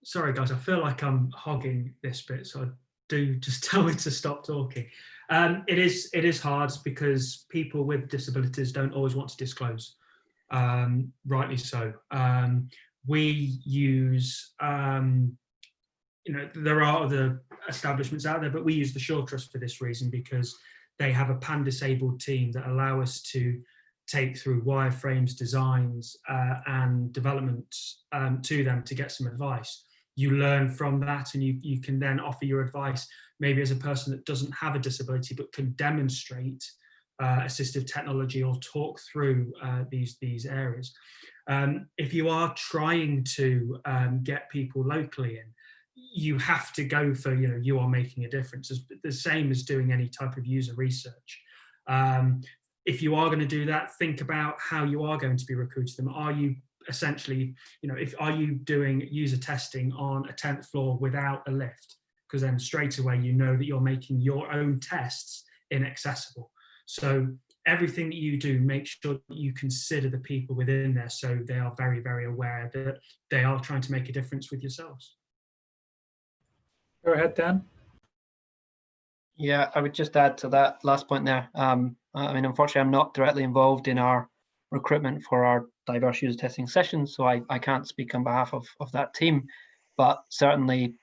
Sorry, guys, I feel like I'm hogging this bit, so do just tell me to stop talking. It is hard because people with disabilities don't always want to disclose, rightly so. We use, there are other establishments out there, but we use the Shaw Trust for this reason, because they have a pan-disabled team that allow us to take through wireframes, designs, and developments to them to get some advice. You learn from that, and you can then offer your advice, maybe as a person that doesn't have a disability but can demonstrate assistive technology or talk through these areas. If you are trying to get people locally in, you have to go for, you are making a difference. It's the same as doing any type of user research. If you are going to do that, think about how you are going to be recruiting them. Are you essentially, are you doing user testing on a 10th floor without a lift? Because then straight away you know that you're making your own tests inaccessible. So everything that you do, make sure that you consider the people within there, so they are very, very aware that they are trying to make a difference with yourselves. Go ahead, Dan. Yeah, I would just add to that last point there. I mean, unfortunately, I'm not directly involved in our recruitment for our diverse user testing sessions, so I can't speak on behalf of that team. But certainly,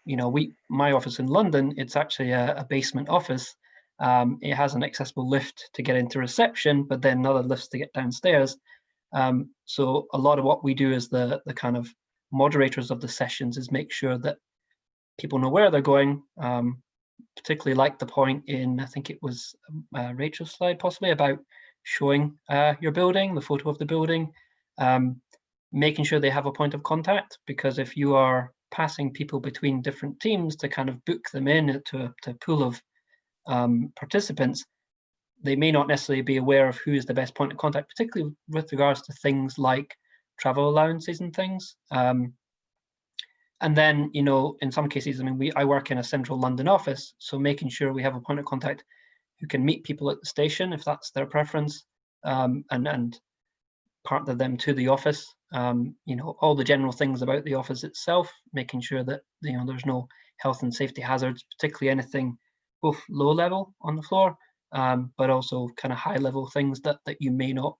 my office in London, it's actually a basement office, It has an accessible lift to get into reception, but then another lift to get downstairs. So a lot of what we do as the kind of moderators of the sessions is make sure that people know where they're going. Particularly like the point in, I think it was Rachel's slide possibly, about showing your building, the photo of the building, making sure they have a point of contact, because if you are passing people between different teams to kind of book them in to a pool of participants, they may not necessarily be aware of who is the best point of contact, particularly with regards to things like travel allowances and things. And then, you know, in some cases, I mean, I work in a central London office, so making sure we have a point of contact who can meet people at the station if that's their preference, and partner them to the office. You know, all the general things about the office itself, making sure that, you know, there's no health and safety hazards, particularly anything both low level on the floor, but also kind of high level things that you may not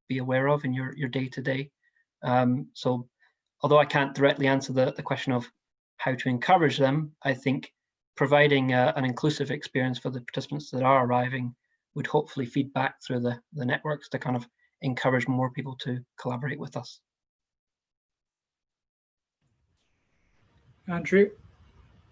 be aware of in your day to day. So although I can't directly answer the question of how to encourage them, I think providing an inclusive experience for the participants that are arriving would hopefully feed back through the networks to kind of encourage more people to collaborate with us. Andrew?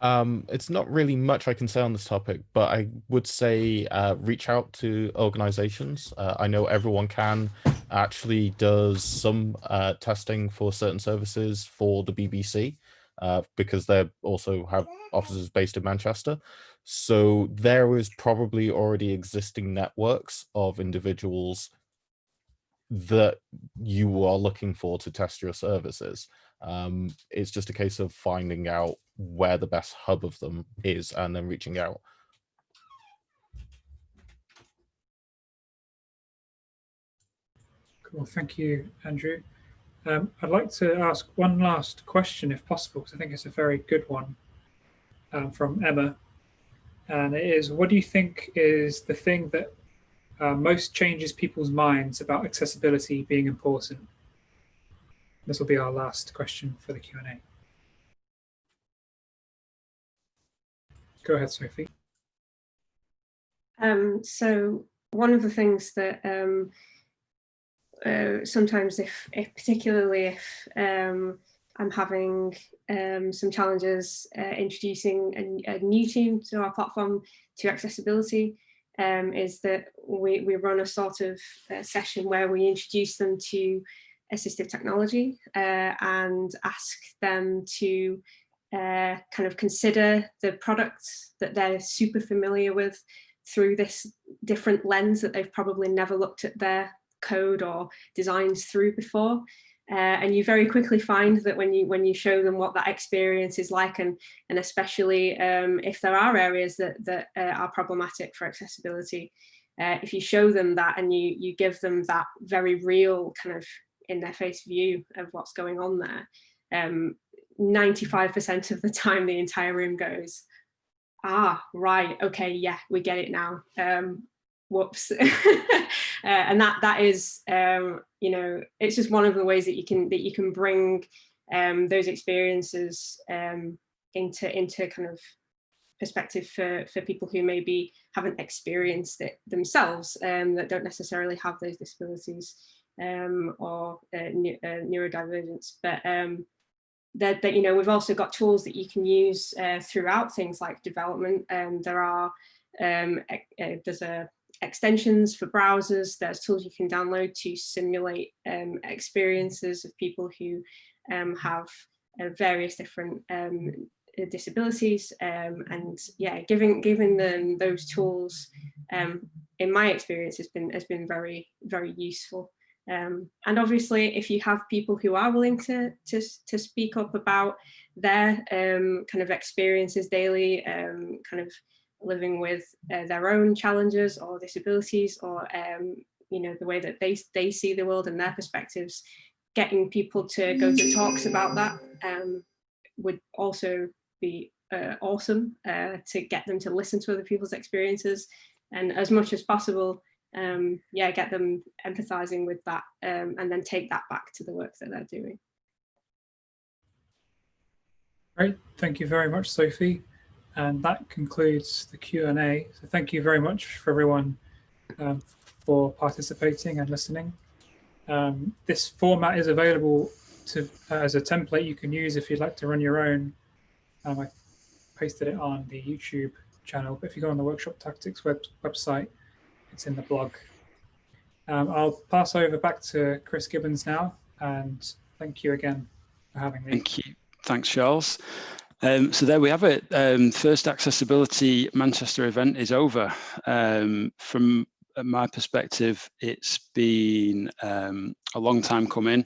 It's not really much I can say on this topic, but I would say reach out to organizations. I know Everyone Can actually does some testing for certain services for the BBC, because they also have offices based in Manchester. So there is probably already existing networks of individuals that you are looking for to test your services. It's just a case of finding out where the best hub of them is and then reaching out. Cool, thank you, Andrew. I'd like to ask one last question, if possible, because I think it's a very good one, from Emma. And it is, what do you think is the thing that most changes people's minds about accessibility being important? This will be our last question for the Q&A. Go ahead, Sophie. So one of the things that sometimes particularly if I'm having some challenges introducing a new team to our platform to accessibility, is that we run a sort of session where we introduce them to assistive technology and ask them to kind of consider the products that they're super familiar with through this different lens that they've probably never looked at their code or designs through before. And you very quickly find that when you show them what that experience is like, and especially if there are areas that are problematic for accessibility, if you show them that and you give them that very real kind of in their face view of what's going on there, 95% of the time the entire room goes, ah, right, okay, yeah, we get it now. Whoops. And that is, you know, it's just one of the ways that you can bring those experiences into kind of perspective for people who maybe haven't experienced it themselves, that don't necessarily have those disabilities or neurodivergence, but that you know, we've also got tools that you can use throughout things like development. There's extensions for browsers. There's tools you can download to simulate experiences of people who have various different disabilities, and yeah, giving them those tools, in my experience, has been very, very useful. And obviously, if you have people who are willing to speak up about their kind of experiences daily, kind of living with their own challenges or disabilities, or you know, the way that they see the world and their perspectives, getting people to go to talks about that would also be awesome, to get them to listen to other people's experiences, and as much as possible, yeah, get them empathizing with that, and then take that back to the work that they're doing. Great, thank you very much, Sophie. And that concludes the Q&A. So thank you very much for everyone for participating and listening. This format is available as a template you can use if you'd like to run your own. I pasted it on the YouTube channel, but if you go on the Workshop Tactics website, it's in the blog. I'll pass over back to Chris Gibbons now, and thank you again for having me. Thank you. Thanks, Charles. So there we have it. First Accessibility Manchester event is over. From my perspective, it's been a long time coming,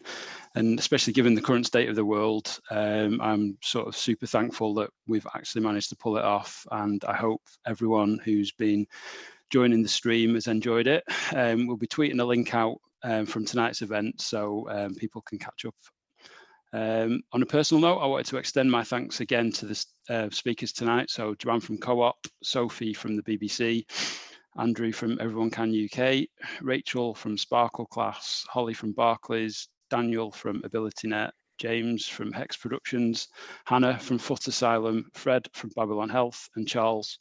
and especially given the current state of the world, I'm sort of super thankful that we've actually managed to pull it off, and I hope everyone who's been joining the stream has enjoyed it. We'll be tweeting a link out from tonight's event so people can catch up. On a personal note, I wanted to extend my thanks again to the speakers tonight. So Joanne from Co-op, Sophie from the BBC, Andrew from Everyone Can UK, Rachel from Sparkle Class, Holly from Barclays, Daniel from AbilityNet, James from Hex Productions, Hannah from Foot Asylum, Fred from Babylon Health, and Charles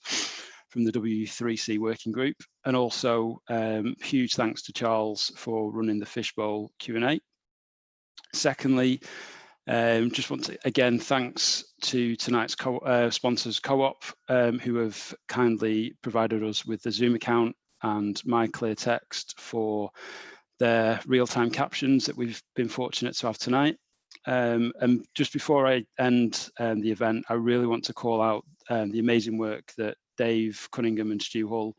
from the W3C working group. And also huge thanks to Charles for running the Fishbowl Q&A. Secondly, just want to, again, thanks to tonight's sponsors, Co-op, who have kindly provided us with the Zoom account and MyClearText for their real-time captions that we've been fortunate to have tonight. And just before I end the event, I really want to call out the amazing work that Dave Cunningham and Stu Hull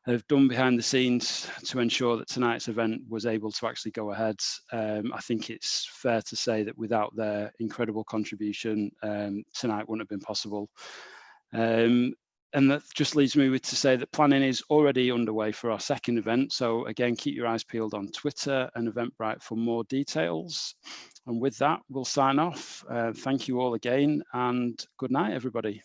have done behind the scenes to ensure that tonight's event was able to actually go ahead. I think it's fair to say that without their incredible contribution, tonight wouldn't have been possible. And that just leaves me with to say that planning is already underway for our second event. So again, keep your eyes peeled on Twitter and Eventbrite for more details. And with that, we'll sign off. Thank you all again, and good night, everybody.